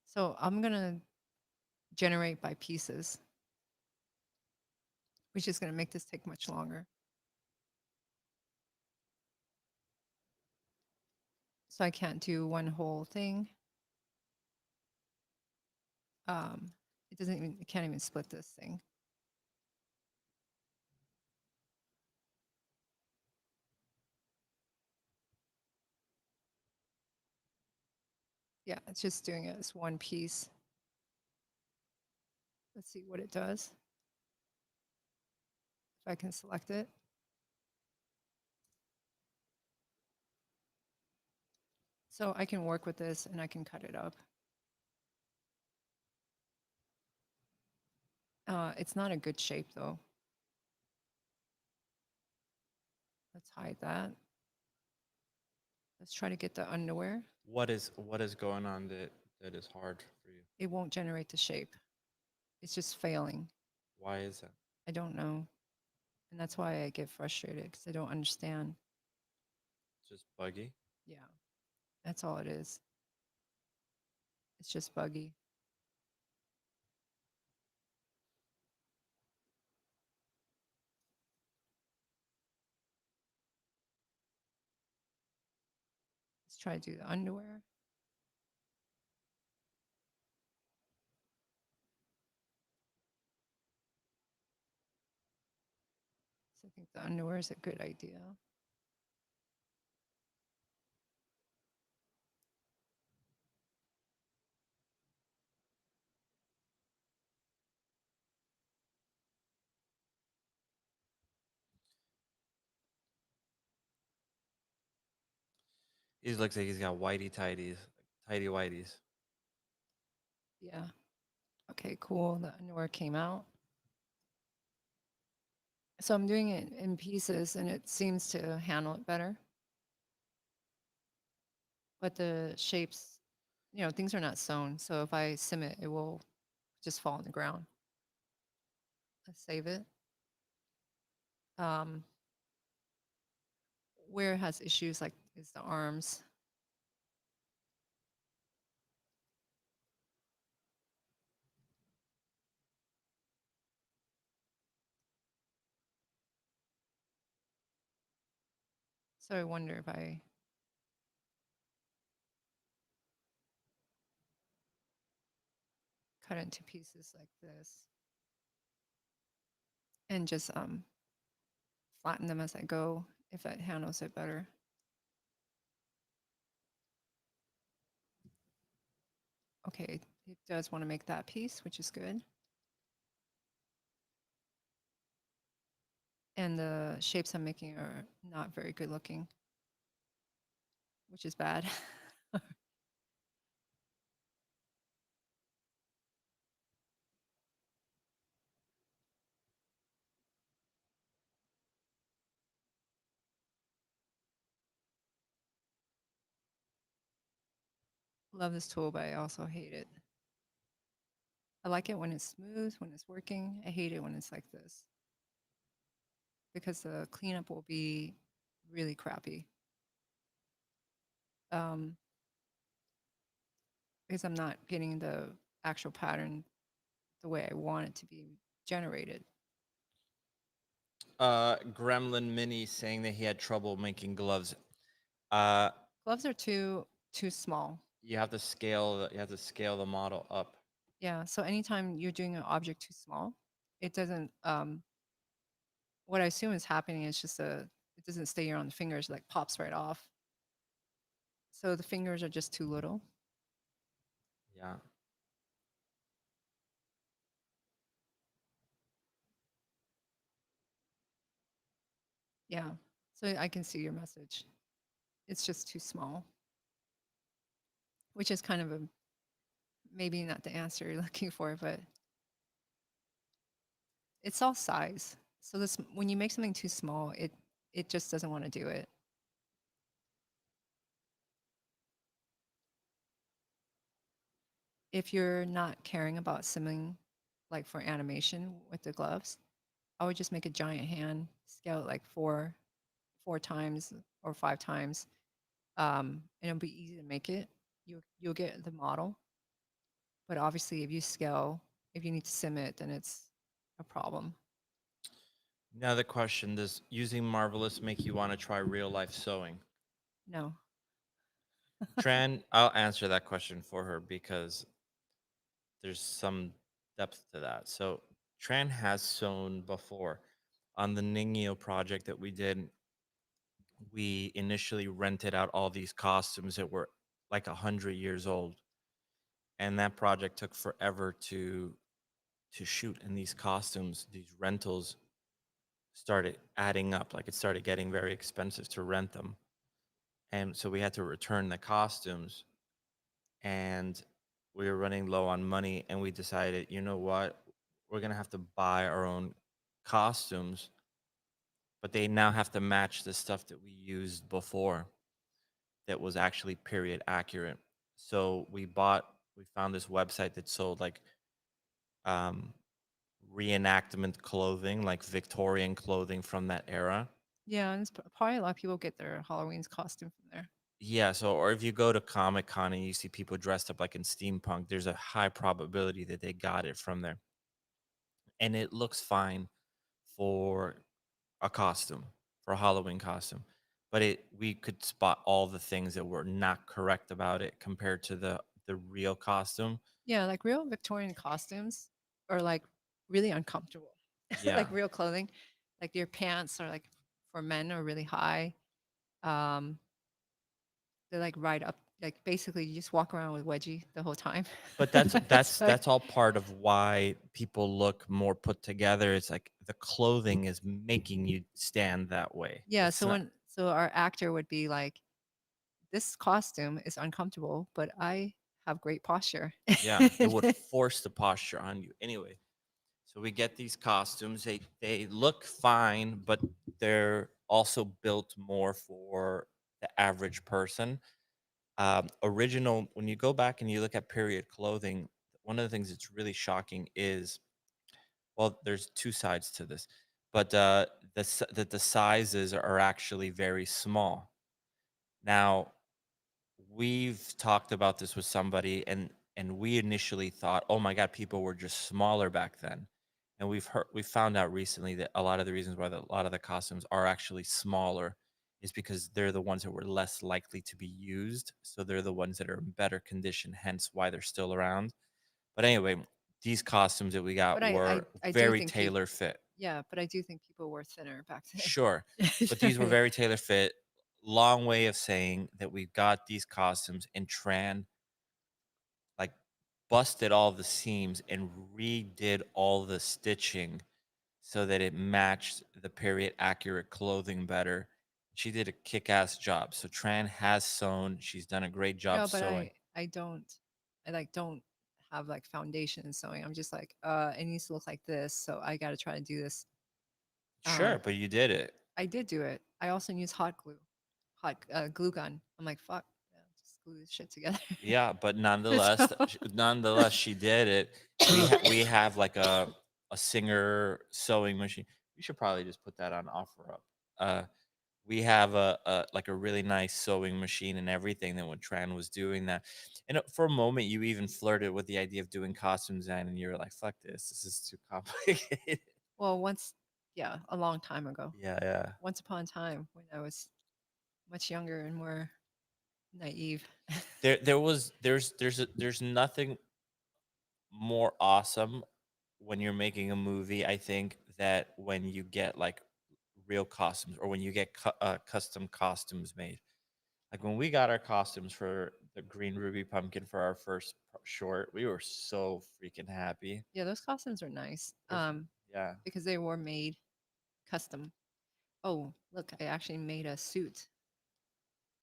So I'm gonna generate by pieces, which is gonna make this take much longer. So I can't do one whole thing. It doesn't even, it can't even split this thing. Yeah, it's just doing it as one piece. Let's see what it does. If I can select it. So I can work with this and I can cut it up. It's not a good shape though. Let's hide that. Let's try to get the underwear. What is going on that is hard for you? It won't generate the shape. It's just failing. Why is that? I don't know. And that's why I get frustrated because I don't understand. Just buggy. Yeah, that's all it is. It's just buggy. Let's try to do the underwear. So I think the underwear is a good idea. He looks like he's got whitey tighties, tidy whiteys. Yeah. Okay, cool. The underwear came out. So I'm doing it in pieces and it seems to handle it better. But the shapes, things are not sewn. So if I sim it, it will just fall on the ground. Let's save it. Um, where it has issues like is the arms. So I wonder if I cut into pieces like this and just flatten them as I go if that handles it better. Okay, it does want to make that piece, which is good. And the shapes I'm making are not very good looking, which is bad. Love this tool, but I also hate it. I like it when it's smooth, when it's working. I hate it when it's like this because the cleanup will be really crappy. Um, because I'm not getting the actual pattern the way I want it to be generated. Gremlin Mini saying that he had trouble making gloves. Uh, Gloves are too small. you have to scale. You have to scale the model up. Yeah. So anytime you're doing an object too small, it doesn't. What I assume is happening is just it doesn't stay here on the fingers. It like pops right off. So the fingers are just too little. Yeah. Yeah. So I can see your message. It's just too small, which is kind of a maybe not the answer you're looking for, but it's all size. So this when you make something too small, it just doesn't want to do it. If you're not caring about simming like for animation with the gloves, I would just make a giant hand, scale it like four times or 5 times. And it'll be easy to make it. You'll get the model. But obviously if you need to sim it, then it's a problem. Now the question: does using Marvelous make you want to try real life sewing? No. Tran, I'll answer that question for her because there's some depth to that. So Tran has sewn before. On the Ningyo project that we did, we initially rented out all these costumes that were like 100 years old, and that project took forever to shoot. And these costumes, these rentals, started adding up. Like it started getting very expensive to rent them, and so we had to return the costumes, and we were running low on money, and we decided, you know what, we're gonna have to buy our own costumes, but they now have to match the stuff that we used before that was actually period accurate. So we found this website that sold like um, reenactment clothing, like Victorian clothing from that era. Yeah, and it's probably a lot of people get their Halloween's costume from there. Yeah, so or if you go to Comic Con and you see people dressed up like in steampunk, there's a high probability that they got it from there. And it looks fine for a costume, for a Halloween costume. But we could spot all the things that were not correct about it compared to the real costume. Yeah, like real Victorian costumes are like really uncomfortable. Yeah. Like real clothing. Like your pants are like for men are really high. Um, they're like right up like basically you just walk around with wedgie the whole time. But that's It's that's like that's all part of why people look more put together. It's like the clothing is making you stand that way. yeah, It's so not. when so our actor would be like, this costume is uncomfortable, but I have great posture. Yeah, it would force the posture on you. Anyway, so we get these costumes. They look fine, but they're also built more for the average person. Original, when you go back and you look at period clothing, one of the things that's really shocking is, well, there's two sides to this, but that the sizes are actually very small. Now, we've talked about this with somebody, and we initially thought, oh my god, people were just smaller back then. And we found out recently that a lot of the reasons why a lot of the costumes are actually smaller is because they're the ones that were less likely to be used, so they're the ones that are in better condition, hence why they're still around. But anyway, these costumes that we But got were I do very think people, tailor fit. yeah, but I do think people were thinner back Sure, but these were then. very tailor fit. Long way of saying that we got these costumes, and Tran like busted all the seams and redid all the stitching so that it matched the period accurate clothing better. She did a kick-ass job. So Tran has sewn. She's done a great job No, but sewing. I don't I like don't have like foundation sewing. I'm just like, it needs to look like this, so I got to try to do this. Sure, but you did it. I did do it. I also use hot glue, hot glue gun. I'm like, fuck, yeah, just glue this shit together. Yeah, but So, nonetheless, she did it. We have like a Singer sewing machine. We should probably just put that on OfferUp. We have a like a really nice sewing machine and everything. That when Tran was doing that, and for a moment, you even flirted with the idea of doing costume design, and you were like, "Fuck this! This is too complicated." well, once, yeah, a long time ago. Yeah, yeah. Once upon a time when I was much younger and more naive. There's nothing more awesome when you're making a movie, I think, that when you get like real costumes or when you get custom costumes made. Like when we got our costumes for the Green Ruby Pumpkin for our first short, we were so freaking happy. Yeah, those costumes are nice. They're yeah, Because they were made custom. Oh, look, I actually made a suit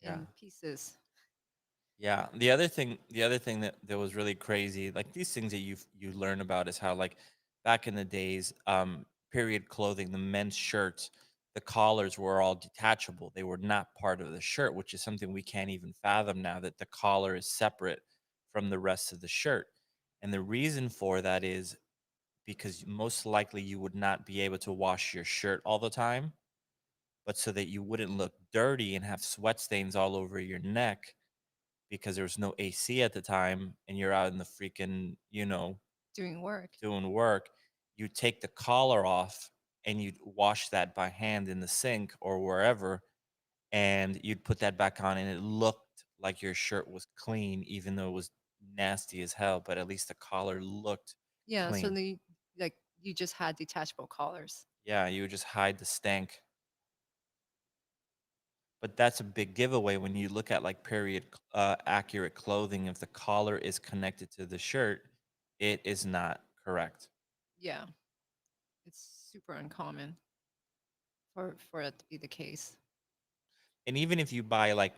yeah. in pieces. Yeah. The other thing that was really crazy, like these things that you learn about is how like back in the days, period clothing, the men's shirts, the collars were all detachable. They were not part of the shirt, which is something we can't even fathom now that the collar is separate from the rest of the shirt. And the reason for that is because most likely you would not be able to wash your shirt all the time, but so that you wouldn't look dirty and have sweat stains all over your neck because there was no AC at the time and you're out in the freaking, Doing work. doing work, you take the collar off and you'd wash that by hand in the sink or wherever, and you'd put that back on and it looked like your shirt was clean, even though it was nasty as hell, but at least the collar looked Yeah, so clean. the like you just had detachable collars. Yeah, you would just hide the stank. But that's a big giveaway when you look at like period accurate clothing. If the collar is connected to the shirt, it is not correct. Yeah, it's super uncommon for it to be the case. And even if you buy like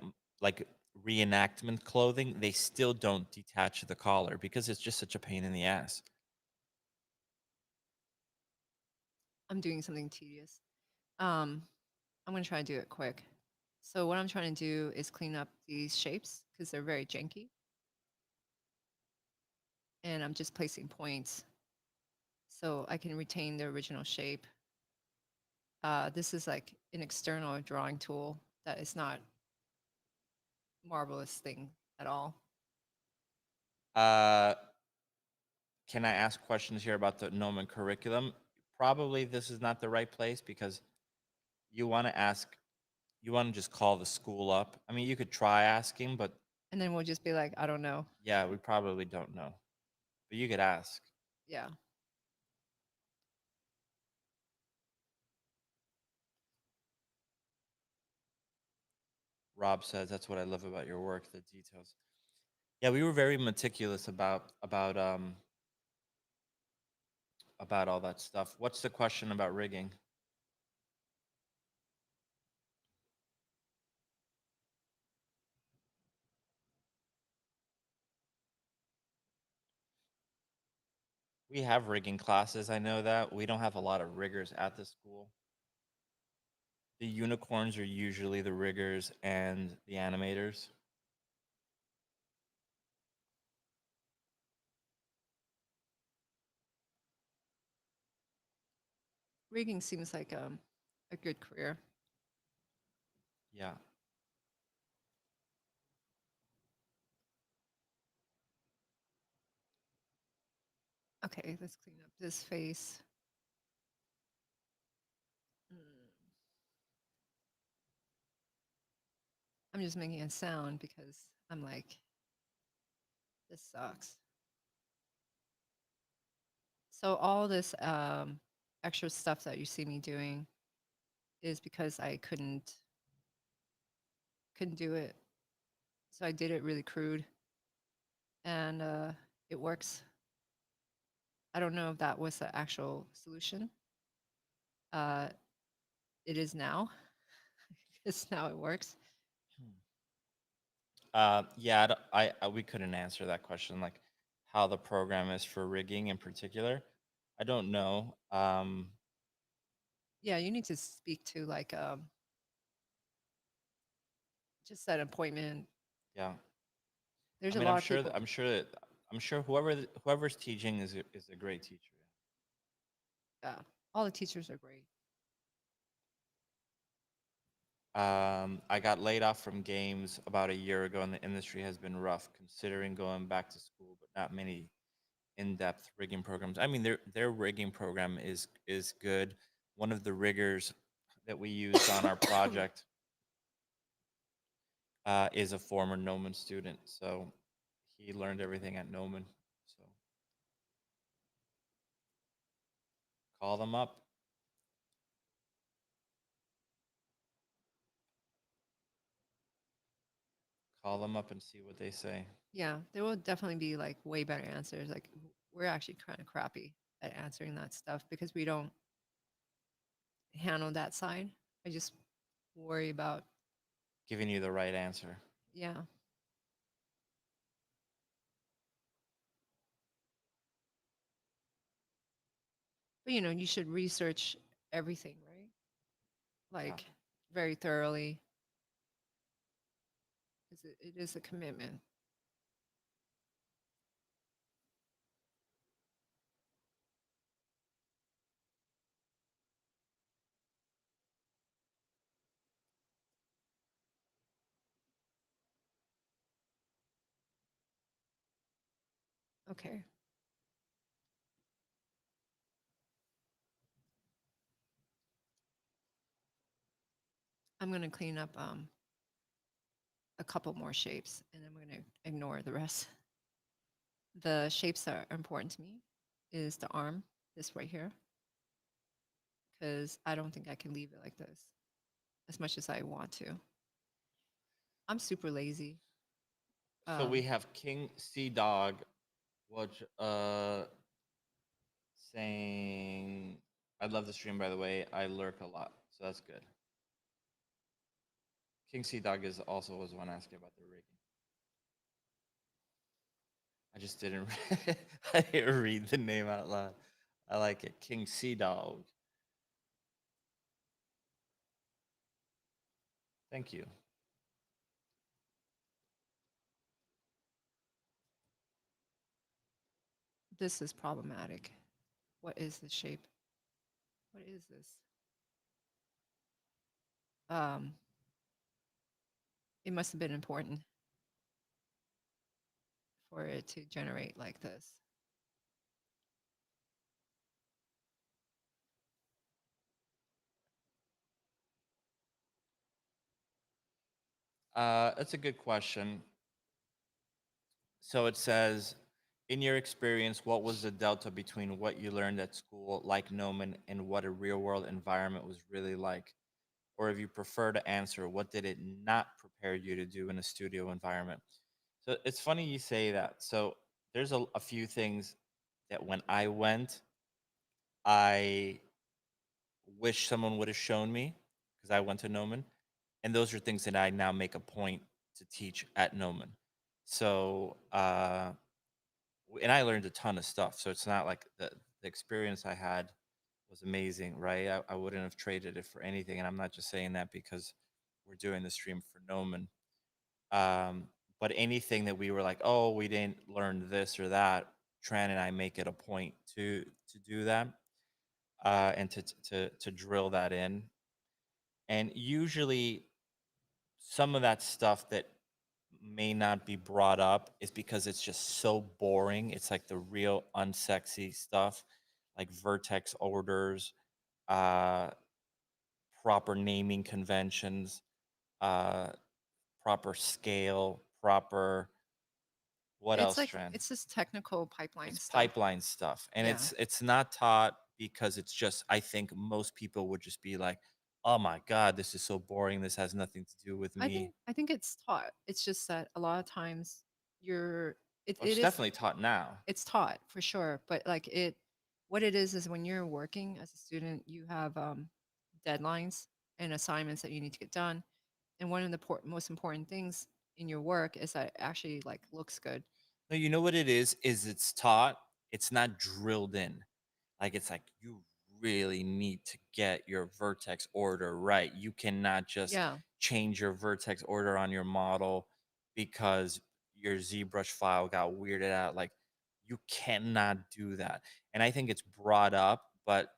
reenactment clothing, they still don't detach the collar because it's just such a pain in the ass. I'm doing something tedious. Um, I'm gonna try to do it quick. So what I'm trying to do is clean up these shapes because they're very janky, and I'm just placing points so I can retain the original shape. This is like an external drawing tool that is not marvelous thing at all. Uh, can I ask questions here about the Gnomon curriculum? Probably this is not the right place because you want to ask, you want to just call the school up. I mean, you could try asking, but And then we'll just be like, I don't know. yeah, we probably don't know. But you could ask. Yeah. Rob says that's what I love about your work, the details. Yeah, we were very meticulous about all that stuff. What's the question about rigging? We have rigging classes. I know that. We don't have a lot of riggers at the school. The unicorns are usually the riggers and the animators. Rigging seems like a good career. Yeah. Okay, let's clean up this face. Mm. I'm just making a sound because I'm like, this sucks. So all this extra stuff that you see me doing is because I couldn't do it. So I did it really crude, and it works. I don't know if that was the actual solution. Uh, it is now. It's now it works. Hmm. Yeah, we couldn't answer that question, like how the program is for rigging in particular. I don't know. Yeah, you need to speak to like just set an appointment. Yeah. There's I a mean, lot of people. I'm sure whoever's teaching is a great teacher. Yeah, all the teachers are great. I got laid off from games about a year ago, and the industry has been rough. Considering going back to school, but not many in-depth rigging programs. I mean, their rigging program is good. One of the riggers that we used on our project is a former Gnomon student, so he learned everything at Gnomon. So call them up. Call them up and see what they say. Yeah, there will definitely be like way better answers. Like we're actually kind of crappy at answering that stuff because we don't handle that side. I just worry about, Giving you the right answer. yeah. But you should research everything, right? Yeah. Like very thoroughly because it is a commitment. Okay. I'm going to clean up a couple more shapes, and I'm going to ignore the rest. The shapes that are important to me is the arm, this right here, because I don't think I can leave it like this as much as I want to. I'm super lazy. So we Um, have King Sea Dog, which saying, "I love the stream, by the way. I lurk a lot, so that's good." King Sea Dog is also was one asking about the rigging. I just didn't. I didn't read the name out loud. I like it, King Sea Dog. Thank you. this is problematic. What is this shape? What is this? Um, it must have been important for it to generate like this. That's a good question. So it says, in your experience, what was the delta between what you learned at school, like Gnomon, and what a real world environment was really like? Or if you prefer to answer, what did it not prepare you to do in a studio environment? So it's funny you say that. So there's a few things that when I went, I wish someone would have shown me because I went to Gnomon. And those are things that I now make a point to teach at Gnomon. So, and I learned a ton of stuff. So it's not like the experience I had was amazing, right? I wouldn't have traded it for anything. And I'm not just saying that because we're doing the stream for Gnomon. But anything that we were like, oh, we didn't learn this or that, Tran and I make it a point to do that and to drill that in. And usually, some of that stuff that may not be brought up is because it's just so boring. It's like the real unsexy stuff, like vertex orders, uh, proper naming conventions, uh, proper scale, proper what It's else, like Tran? it's just technical pipeline It's stuff. pipeline stuff, and Yeah. it's not taught because it's just. I think most people would just be like, "Oh my god, this is so boring. This has nothing to do with me." I think it's taught. It's just that a lot of times you're Oh, it it's is definitely taught now. it's taught for sure, but like it what it is when you're working as a student, you have deadlines and assignments that you need to get done. And one of the most important things in your work is that it actually like looks good. No, you know what it is? Is it's taught. It's not drilled in. Like it's like you really need to get your vertex order right. You cannot just Yeah, change your vertex order on your model because your ZBrush file got weirded out. Like you cannot do that. And I think it's brought up, but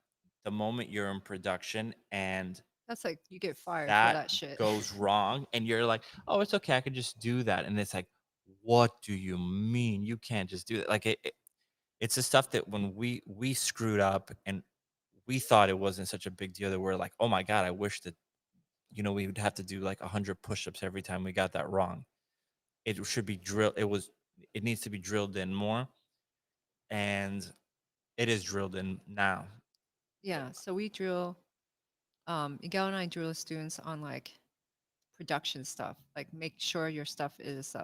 the moment you're in production and that's like you get fired for that that shit. goes wrong and you're like, "Oh, it's okay. I could just do that." And it's like, "What do you mean? You can't just do that." Like it's the stuff that when we screwed up and we thought it wasn't such a big deal that we're like, "Oh my god, I wish that we would have to do like 100 push-ups every time we got that wrong." It should be drilled. It needs to be drilled in more, and it is drilled in now. Yeah, so we drill Miguel and I drill students on like production stuff. Like make sure your stuff is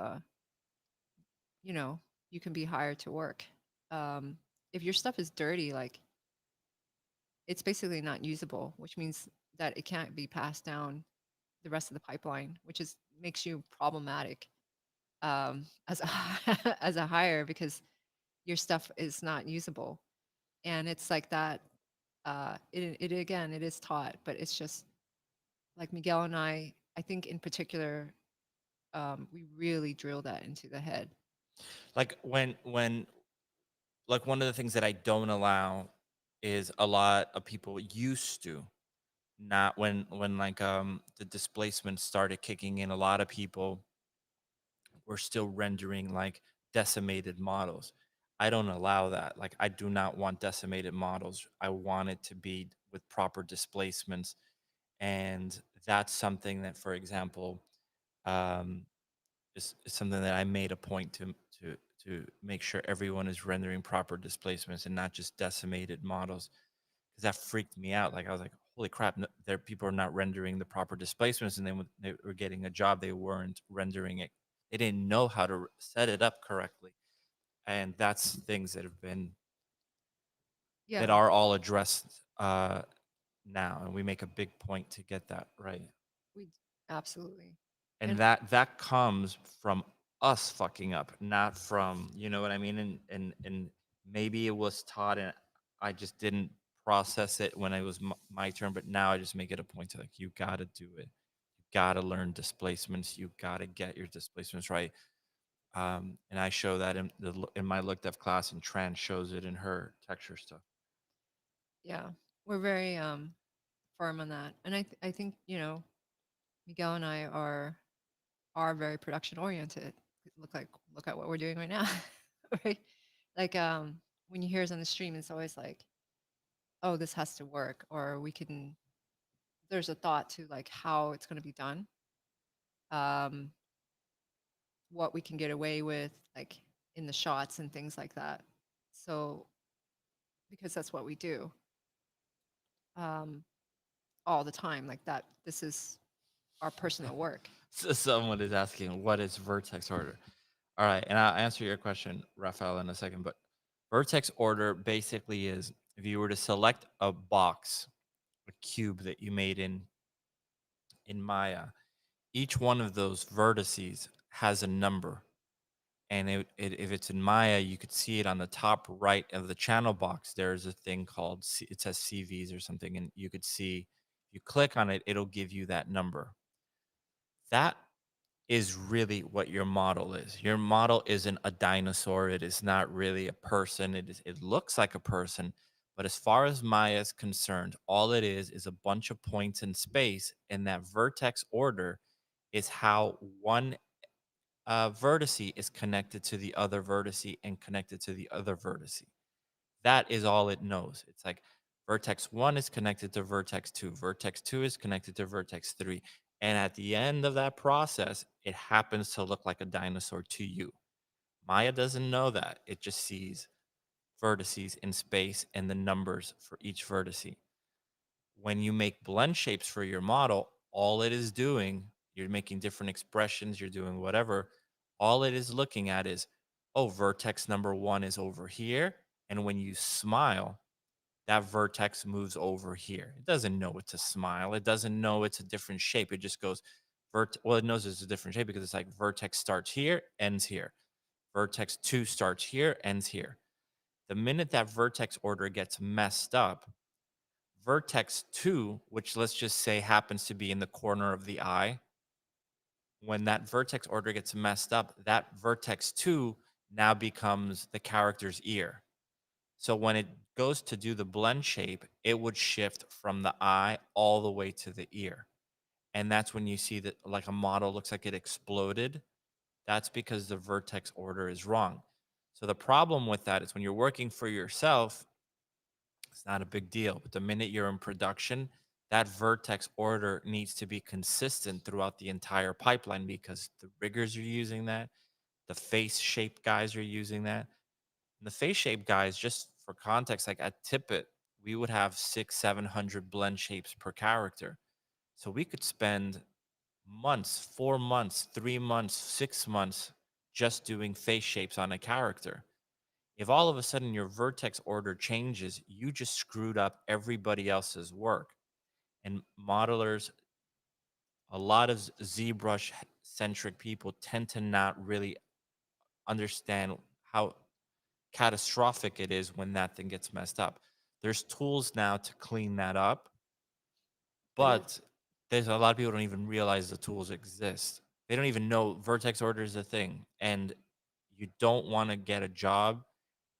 you know, you can be hired to work. Um if your stuff is dirty, like it's basically not usable, which means that it can't be passed down the rest of the pipeline, which is makes you problematic as a as a hire because your stuff is not usable. And it's like that. It again, it is taught, but it's just like Miguel and I think in particular, we really drill that into the head. Like when like one of the things that I don't allow is a lot of people used to not when like the displacement started kicking in, a lot of people were still rendering like decimated models. I don't allow that. Like I do not want decimated models. I want it to be with proper displacements, and that's something that, for example, um is something that I made a point to make sure everyone is rendering proper displacements and not just decimated models, because that freaked me out. Like I was like, holy crap, no, there people are not rendering the proper displacements, and then when they were getting a job, they weren't rendering it. They didn't know how to set it up correctly, and that's things that have been that Yeah, are all addressed now, and we make a big point to get that right. we absolutely. And And that comes from us fucking up, not from, you know what I mean? And maybe it was taught and I just didn't process it when it was my turn, but now I just make it a point to, like, you got to do it. You got to learn displacements. You got to get your displacements right. And I show that in my look dev class, and Tran shows it in her texture stuff. yeah, we're very firm on that. And I think, Miguel and I are very production oriented. Look at what we're doing right now. Right? Like when you hear us on the stream, it's always like, oh, this has to work, or we can there's a thought to like how it's going to be done, um, what we can get away with, like in the shots and things like that. So because that's what we do um, all the time, like that. This is our personal work. So someone is asking, what is vertex order? All right, and I'll answer your question, Raphael, in a second. But vertex order basically is, if you were to select a box, a cube that you made in Maya, each one of those vertices has a number. And if it's in Maya, you could see it on the top right of the channel box. There's a thing called it says CVs or something, and you could see, if you click on it, it'll give you that number. That is really what your model is. Your model isn't a dinosaur. It is not really a person. It looks like a person, but as far as Maya is concerned, all it is a bunch of points in space, and that vertex order is how one vertice is connected to the other vertice and connected to the other vertice. That is all it knows. It's like vertex 1 is connected to vertex 2, vertex 2 is connected to vertex 3. And at the end of that process, it happens to look like a dinosaur to you. Maya doesn't know that. It just sees vertices in space and the numbers for each vertice. When you make blend shapes for your model, all it is doing, you're making different expressions, you're doing whatever, all it is looking at is, oh, vertex number 1 is over here. And when you smile, that vertex moves over here. It doesn't know it's a smile. It doesn't know it's a different shape. It just goes, well, it knows it's a different shape because it's like vertex starts here, ends here. Vertex 2 starts here, ends here. The minute that vertex order gets messed up, vertex 2, which let's just say happens to be in the corner of the eye, when that vertex order gets messed up, that vertex 2 now becomes the character's ear. So when it goes to do the blend shape, it would shift from the eye all the way to the ear. And that's when you see that, like, a model looks like it exploded. That's because the vertex order is wrong. So the problem with that is when you're working for yourself, it's not a big deal. But the minute you're in production, that vertex order needs to be consistent throughout the entire pipeline, because the riggers are using that, the face shape guys are using that. And the face shape guys, just for context, like at Tippet, we would have 600-700 blend shapes per character. So we could spend months, 4 months, 3 months, 6 months just doing face shapes on a character. If all of a sudden your vertex order changes, you just screwed up everybody else's work. And modelers, a lot of ZBrush centric people tend to not really understand how catastrophic it is when that thing gets messed up. There's tools now to clean that up, But it but there's a lot of people don't even realize the tools exist. They don't even know vertex order is a thing. And you don't want to get a job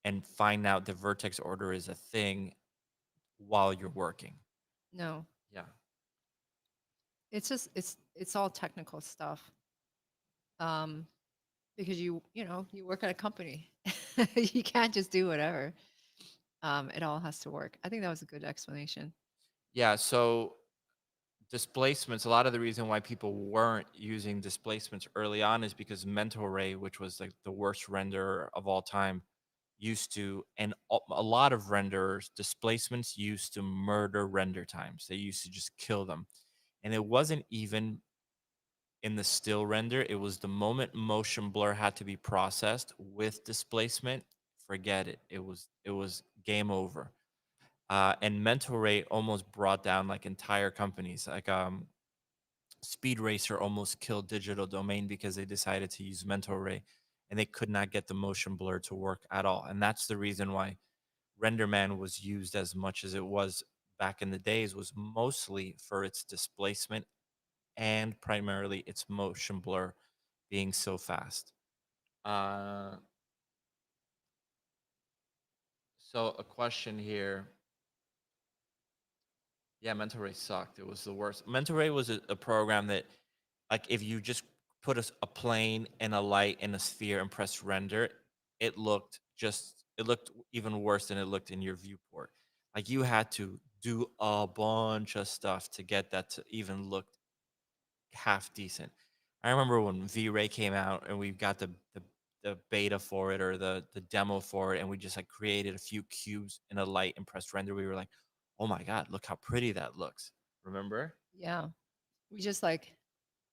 and find out the vertex order is a thing while you're working. no, Yeah. it's just it's all technical stuff. Um, because you work at a company, you can't just do whatever. It all has to work. I think that was a good explanation. Yeah. So displacements, a lot of the reason why people weren't using displacements early on is because mental ray, which was like the worst renderer of all time, used to, and a lot of renderers, displacements used to murder render times. They used to just kill them. And it wasn't even in the still render, it was the moment motion blur had to be processed with displacement, forget it. It was game over. And mental rate almost brought down like entire companies. Like Speed Racer almost killed Digital Domain because they decided to use mental ray and they could not get the motion blur to work at all. And that's the reason why RenderMan was used as much as it was back in the days, was mostly for its displacement and primarily its motion blur being so fast. Uh, so a question here. Yeah, Mental Ray sucked. It was the worst. Mental Ray was a program that, like, if you just put a plane and a light and a sphere and press render, it looked even worse than it looked in your viewport. Like you had to do a bunch of stuff to get that to even look half decent. I remember when V-Ray came out and we got the beta for it or the demo for it, and we just like created a few cubes in a light and pressed render. We were like, oh my god, look how pretty that looks. Remember? Yeah. We just like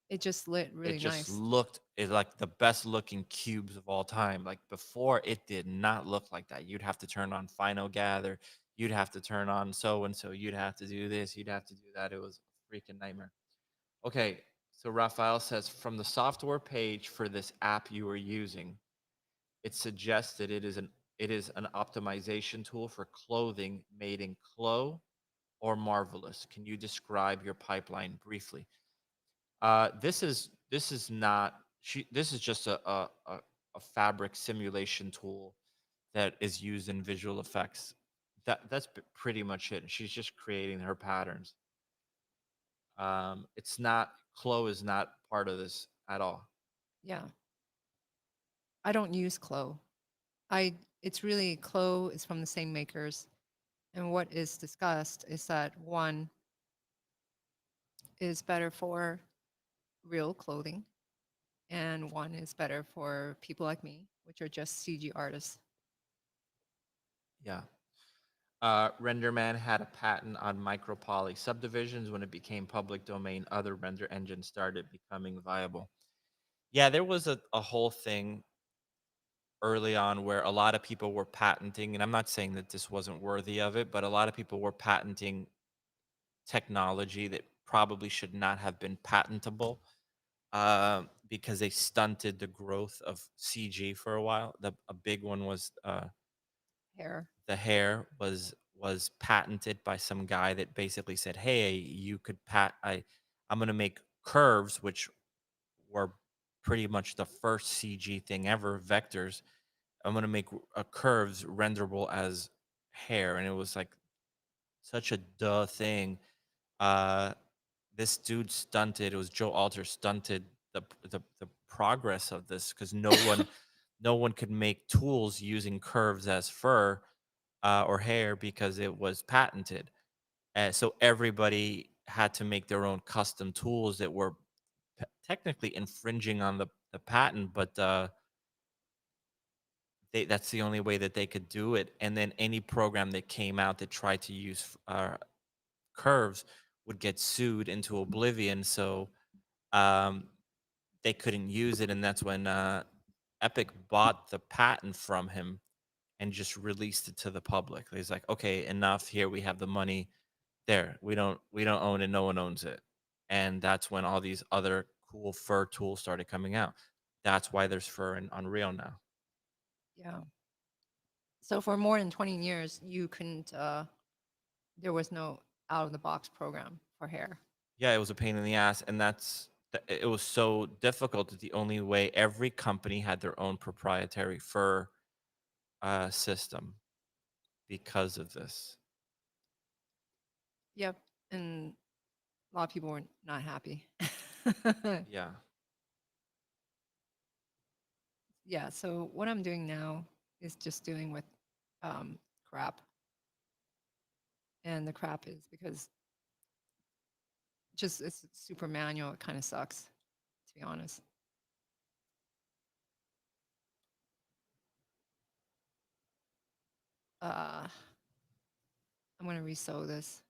it just lit It really just nice. looked like the best looking cubes of all time. Like before, it did not look like that. You'd have to turn on Final Gather. You'd have to turn on so and so. You'd have to do this. You'd have to do that. It was a freaking nightmare. Okay, so Raphael says from the software page for this app you are using, it suggests that it is an optimization tool for clothing made in Clo or Marvelous. Can you describe your pipeline briefly? This is not this is just a fabric simulation tool that is used in visual effects. That's pretty much it. She's just creating her patterns. It's not Clo is not part of this at all. Yeah. I don't use Clo. I it's really Clo is from the same makers. And what is discussed is that one is better for real clothing and one is better for people like me, which are just CG artists. Yeah. RenderMan had a patent on micropoly subdivisions. When it became public domain, other render engines started becoming viable. Yeah, there was a whole thing early on where a lot of people were patenting, and I'm not saying that this wasn't worthy of it, but a lot of people were patenting technology that probably should not have been patentable, because they stunted the growth of CG for a while. A big one was Hair. the hair was patented by some guy that basically said, "Hey, you could I'm going to make curves, which were pretty much the first CG thing ever, vectors. I'm going to make curves renderable as hair." And it was like such a duh thing. Uh, this dude stunted. It was Joe Alter stunted the progress of this because no one could make tools using curves as fur, or hair, because it was patented. So everybody had to make their own custom tools that were technically infringing on the patent, but that's the only way that they could do it. And then any program that came out that tried to use curves would get sued into oblivion. So um, they couldn't use it, and that's when Epic bought the patent from him and just released it to the public. He's like, okay, enough. Here we have the money. There, we don't own it. No one owns it. And that's when all these other cool fur tools started coming out. That's why there's fur in Unreal now. Yeah. So for more than 20 years, you couldn't, there was no out of the box program for hair. Yeah, it was a pain in the ass, and it was so difficult that the only way, every company had their own proprietary fur system because of this. Yep. And a lot of people were not happy. Yeah. Yeah. So what I'm doing now is just dealing with crap. And the crap is because Just it's super manual. It kind of sucks, to be honest. I'm gonna resew this.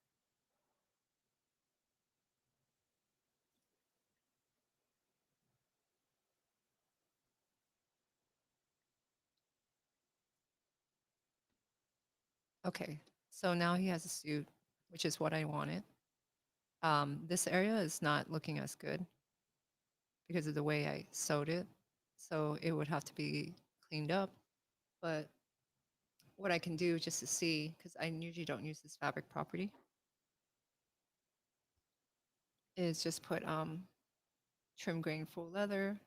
Okay, so now he has a suit, which is what I wanted. This area is not looking as good because of the way I sewed it. So it would have to be cleaned up. But what I can do just to see, because I usually don't use this fabric property, is just put trim grain full leather,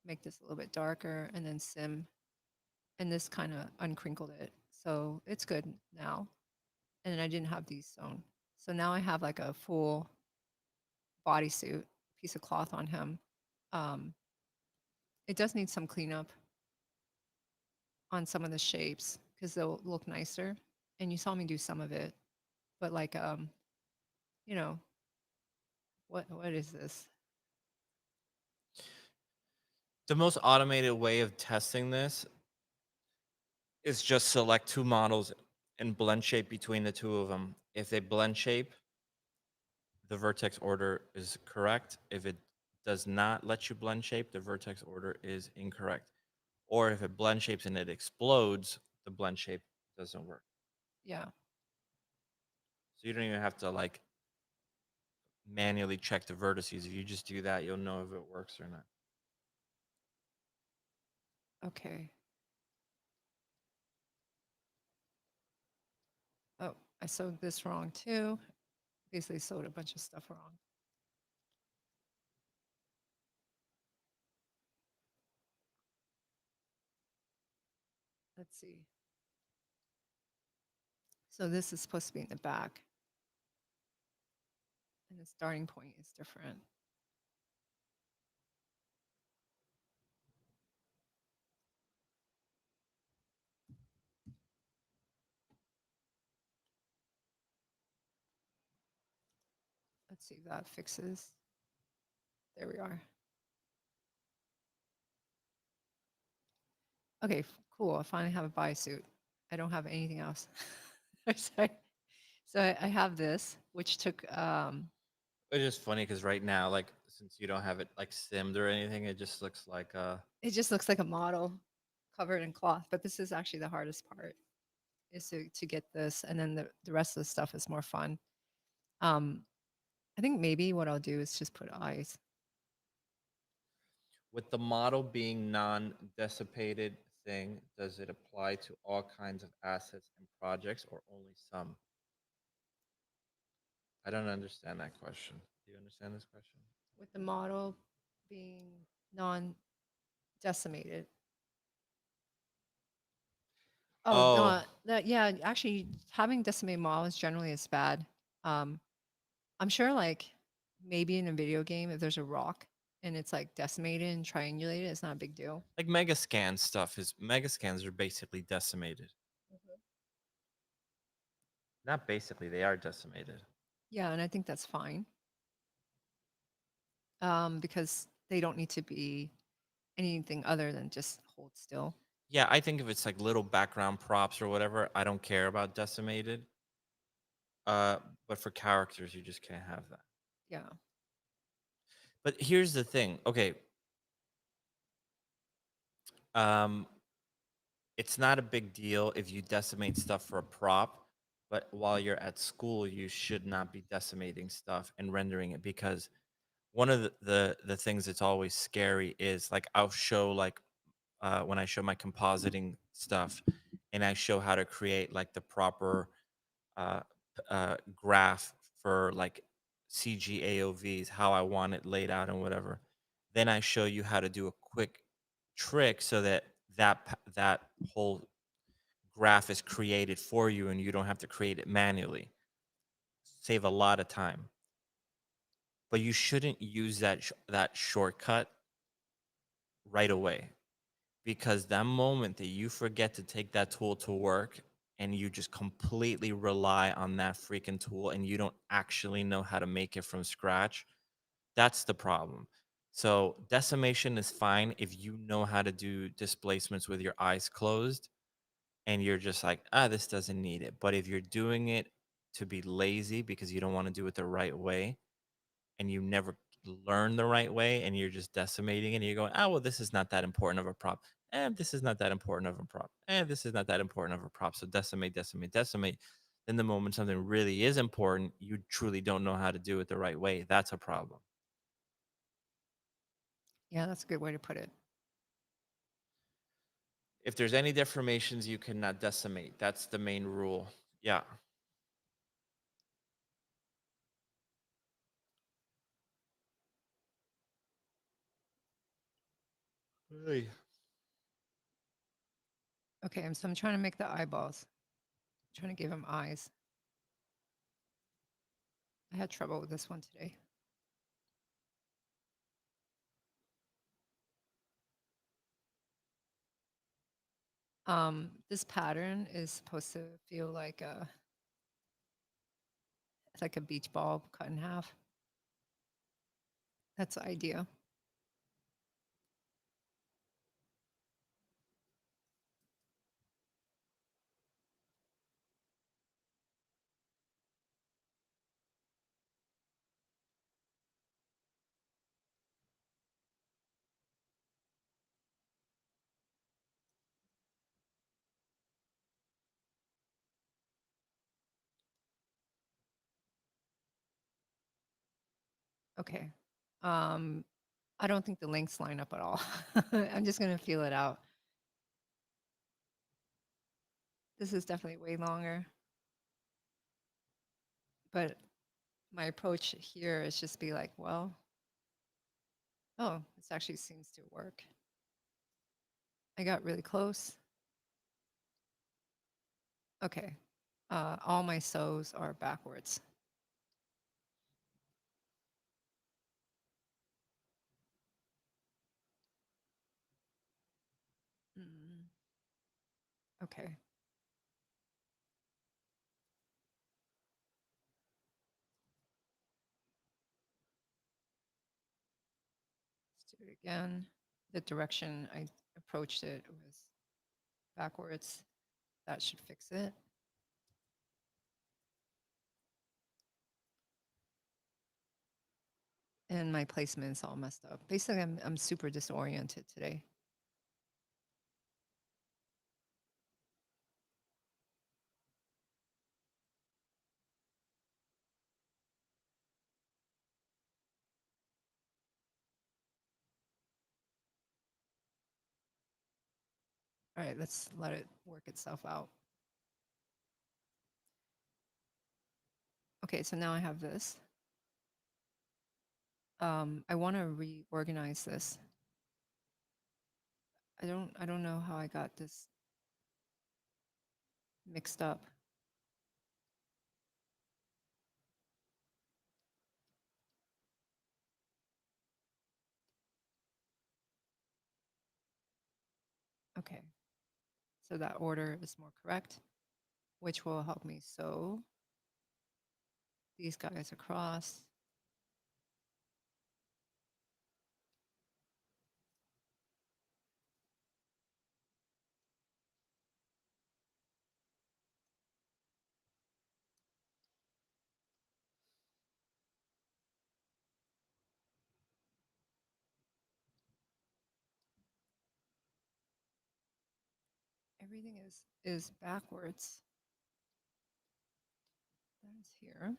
make this a little bit darker, and then sim. And this kind of uncrinkled it. So it's good now. And then I didn't have these sewn. So now I have like a full bodysuit, piece of cloth on him. Um, it does need some cleanup on some of the shapes because they'll look nicer. And you saw me do some of it, but like you know, what is this? The most automated way of testing this is just select two models and blend shape between the two of them. If they blend shape, the vertex order is correct. If it does not let you blend shape, the vertex order is incorrect. Or if it blend shapes and it explodes, the blend shape doesn't work. Yeah. So you don't even have to like manually check the vertices. If you just do that, you'll know if it works or not. Okay. Oh, I sewed this wrong too. Basically sewed a bunch of stuff wrong. Let's see. So this is supposed to be in the back. And the starting point is different. Let's see if that fixes. There we are. Okay, cool. I finally have a bodysuit. I don't have anything else. Sorry. So I have this, which took It's just funny because right now, like since you don't have it like simmed or anything, it just looks like it just looks like a model covered in cloth, but this is actually the hardest part is to get this, and then the rest of the stuff is more fun. Um, I think maybe what I'll do is just put eyes. with the model being non-dissipated thing, does it apply to all kinds of assets and projects or only some? I don't understand that question. Do you understand this question? With the model being non-decimated. Oh Oh, no, that yeah, actually having decimated models generally is bad. Um, I'm sure like maybe in a video game if there's a rock and it's like decimated and triangulated, it's not a big deal. like Megascan stuff is Megascans are basically decimated. Mhm. Not basically, they are decimated. Yeah, and I think that's fine because they don't need to be anything other than just hold still. Yeah, I think if it's like little background props or whatever, I don't care about decimated. Uh, but for characters, you just can't have that. Yeah. But here's the thing. Okay, um, it's not a big deal if you decimate stuff for a prop, but while you're at school, you should not be decimating stuff and rendering it because one of the things that's always scary is like I'll show like when I show my compositing stuff and I show how to create like the proper uh, graph for like CG AOVs, how I want it laid out and whatever. Then I show you how to do a quick trick so that that whole graph is created for you and you don't have to create it manually. Save a lot of time. But you shouldn't use that shortcut right away because that moment that you forget to take that tool to work and you just completely rely on that freaking tool and you don't actually know how to make it from scratch, that's the problem. So decimation is fine if you know how to do displacements with your eyes closed and you're just like, ah, this doesn't need it. But if you're doing it to be lazy because you don't want to do it the right way and you never learn the right way and you're just decimating it and you're going, oh, well, this is not that important of a prop. And this is not that important of a prop. And this is not that important of a prop. So decimate, decimate, decimate. Then the moment something really is important, you truly don't know how to do it the right way. That's a problem. Yeah, that's a good way to put it. If there's any deformations, you cannot decimate. That's the main rule. Yeah. Hey. Okay, so I'm trying to make the eyeballs. I'm trying to give him eyes. I had trouble with this one today. This pattern is supposed to feel like it's like a beach ball cut in half. That's the idea. Okay. I don't think the links line up at all. I'm just gonna feel it out. This is definitely way longer. But my approach here is just be like, well, oh, this actually seems to work. I got really close. Okay. All my so's are backwards. Mm, okay. Let's do it again. The direction I approached it was backwards. That should fix it. And my placement's all messed up. Basically, I'm super disoriented today. All right, let's let it work itself out. Okay, so now I have this. I want to reorganize this. I don't know how I got this mixed up. Okay, so that order is more correct, which will help me sew these guys across. Everything is backwards. That is here.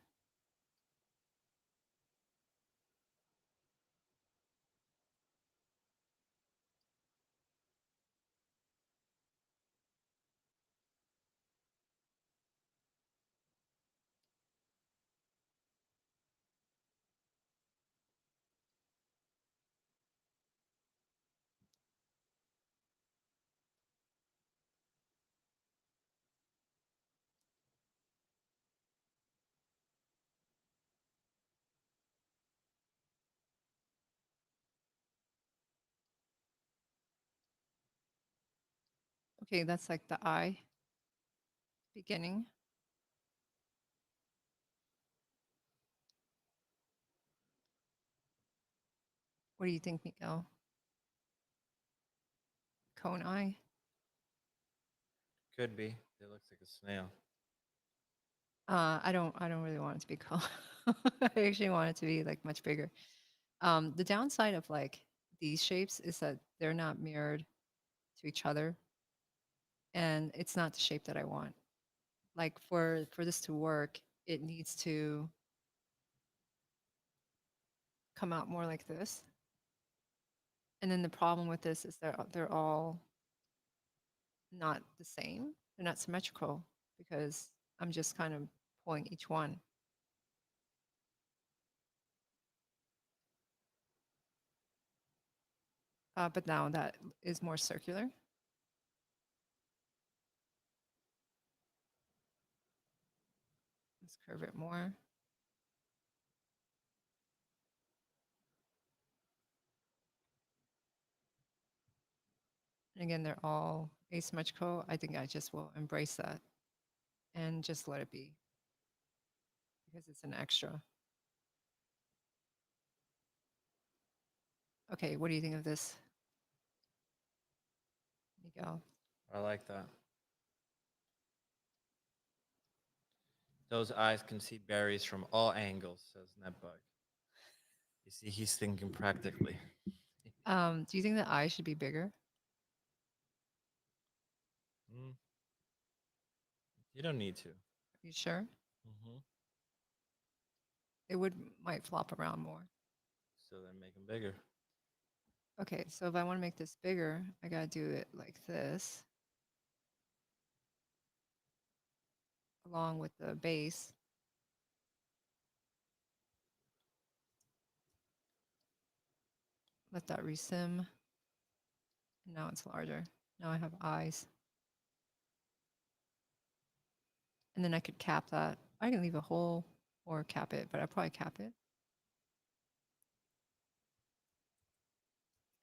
Okay, that's like the eye. beginning. What do you think, Miguel? Cone eye? Could be. It looks like a snail. I don't really want it to be cone. I actually want it to be like much bigger. The downside of like these shapes is that they're not mirrored to each other, and it's not the shape that I want. Like for this to work, it needs to come out more like this. And then the problem with this is they're all not the same. They're not symmetrical because I'm just kind of pulling each one. But now that is more circular. Let's curve it more. And again, they're all asymmetrical. I think I just will embrace that and just let it be because it's an extra. Okay, what do you think of this, Miguel? I like that. Those eyes can see berries from all angles, says Netbug. You see, he's thinking practically. Do you think the eye should be bigger? Mm, you don't need to. Are you sure? Mm-hmm. It would might flop around more. So then make them bigger. Okay, so if I want to make this bigger, I gotta do it like this, along with the base. Let that resim. And now it's larger. Now I have eyes. And then I could cap that. I can leave a hole or cap it, but I'll probably cap it.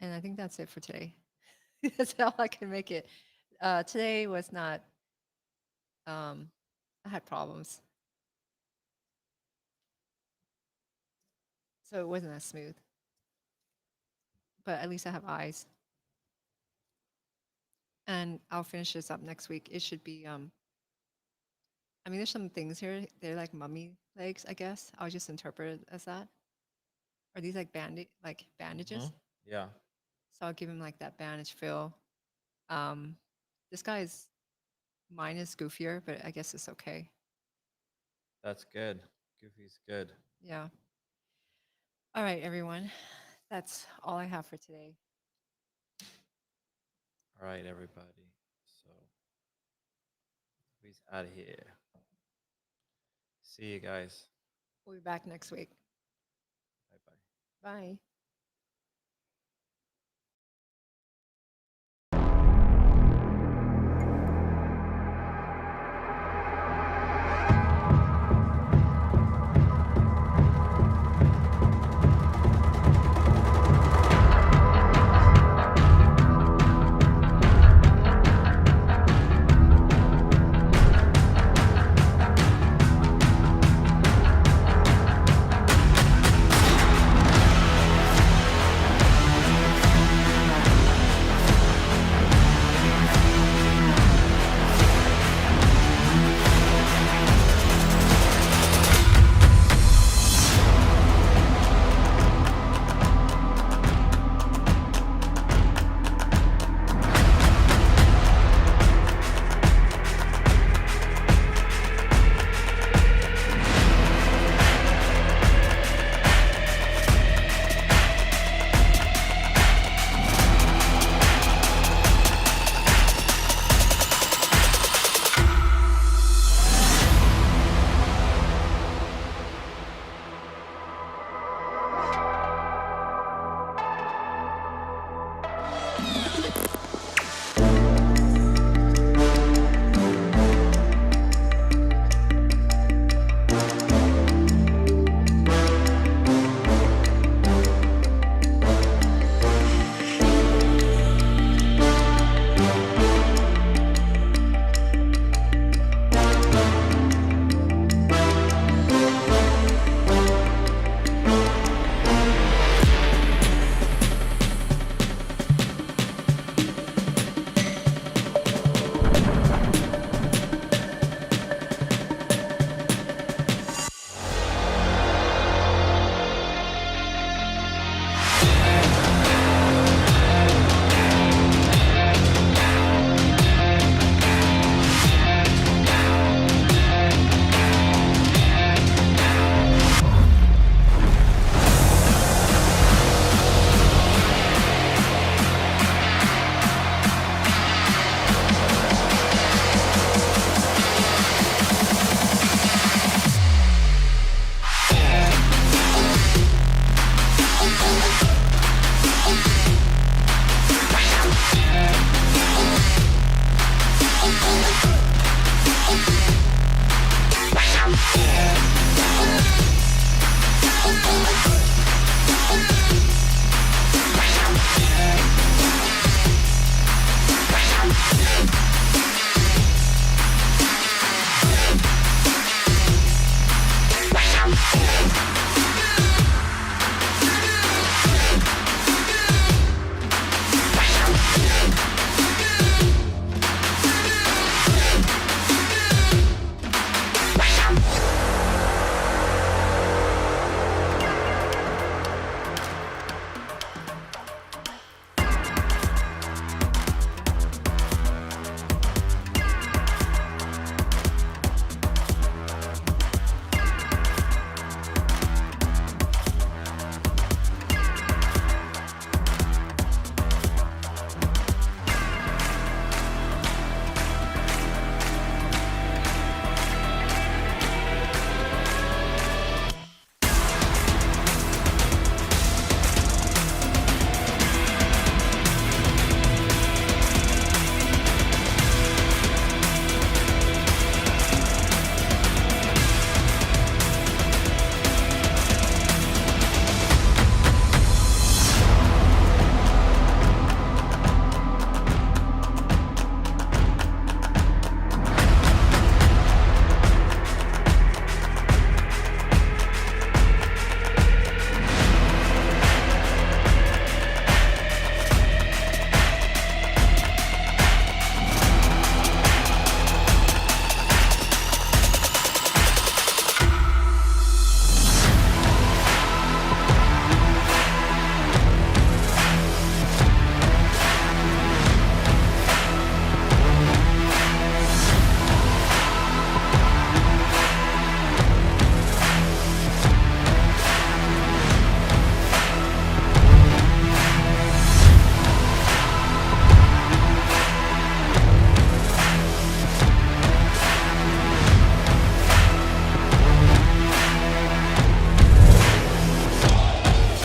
And I think that's it for today. That's how I can make it. Today was not, I had problems. So it wasn't as smooth. But at least I have eyes. And I'll finish this up next week. It should be, I mean, there's some things here. They're like mummy legs, I guess. I'll just interpret it as that. Are these like Mm-hmm. bandages? Yeah, So I'll give him like that bandage feel. Um, this guy is mine is goofier, but I guess it's okay. that's good. Goofy's good. Yeah. All right, everyone. That's all I have for today. All right, everybody. So he's out of here. See you guys. We'll be back next week. Bye bye. Bye.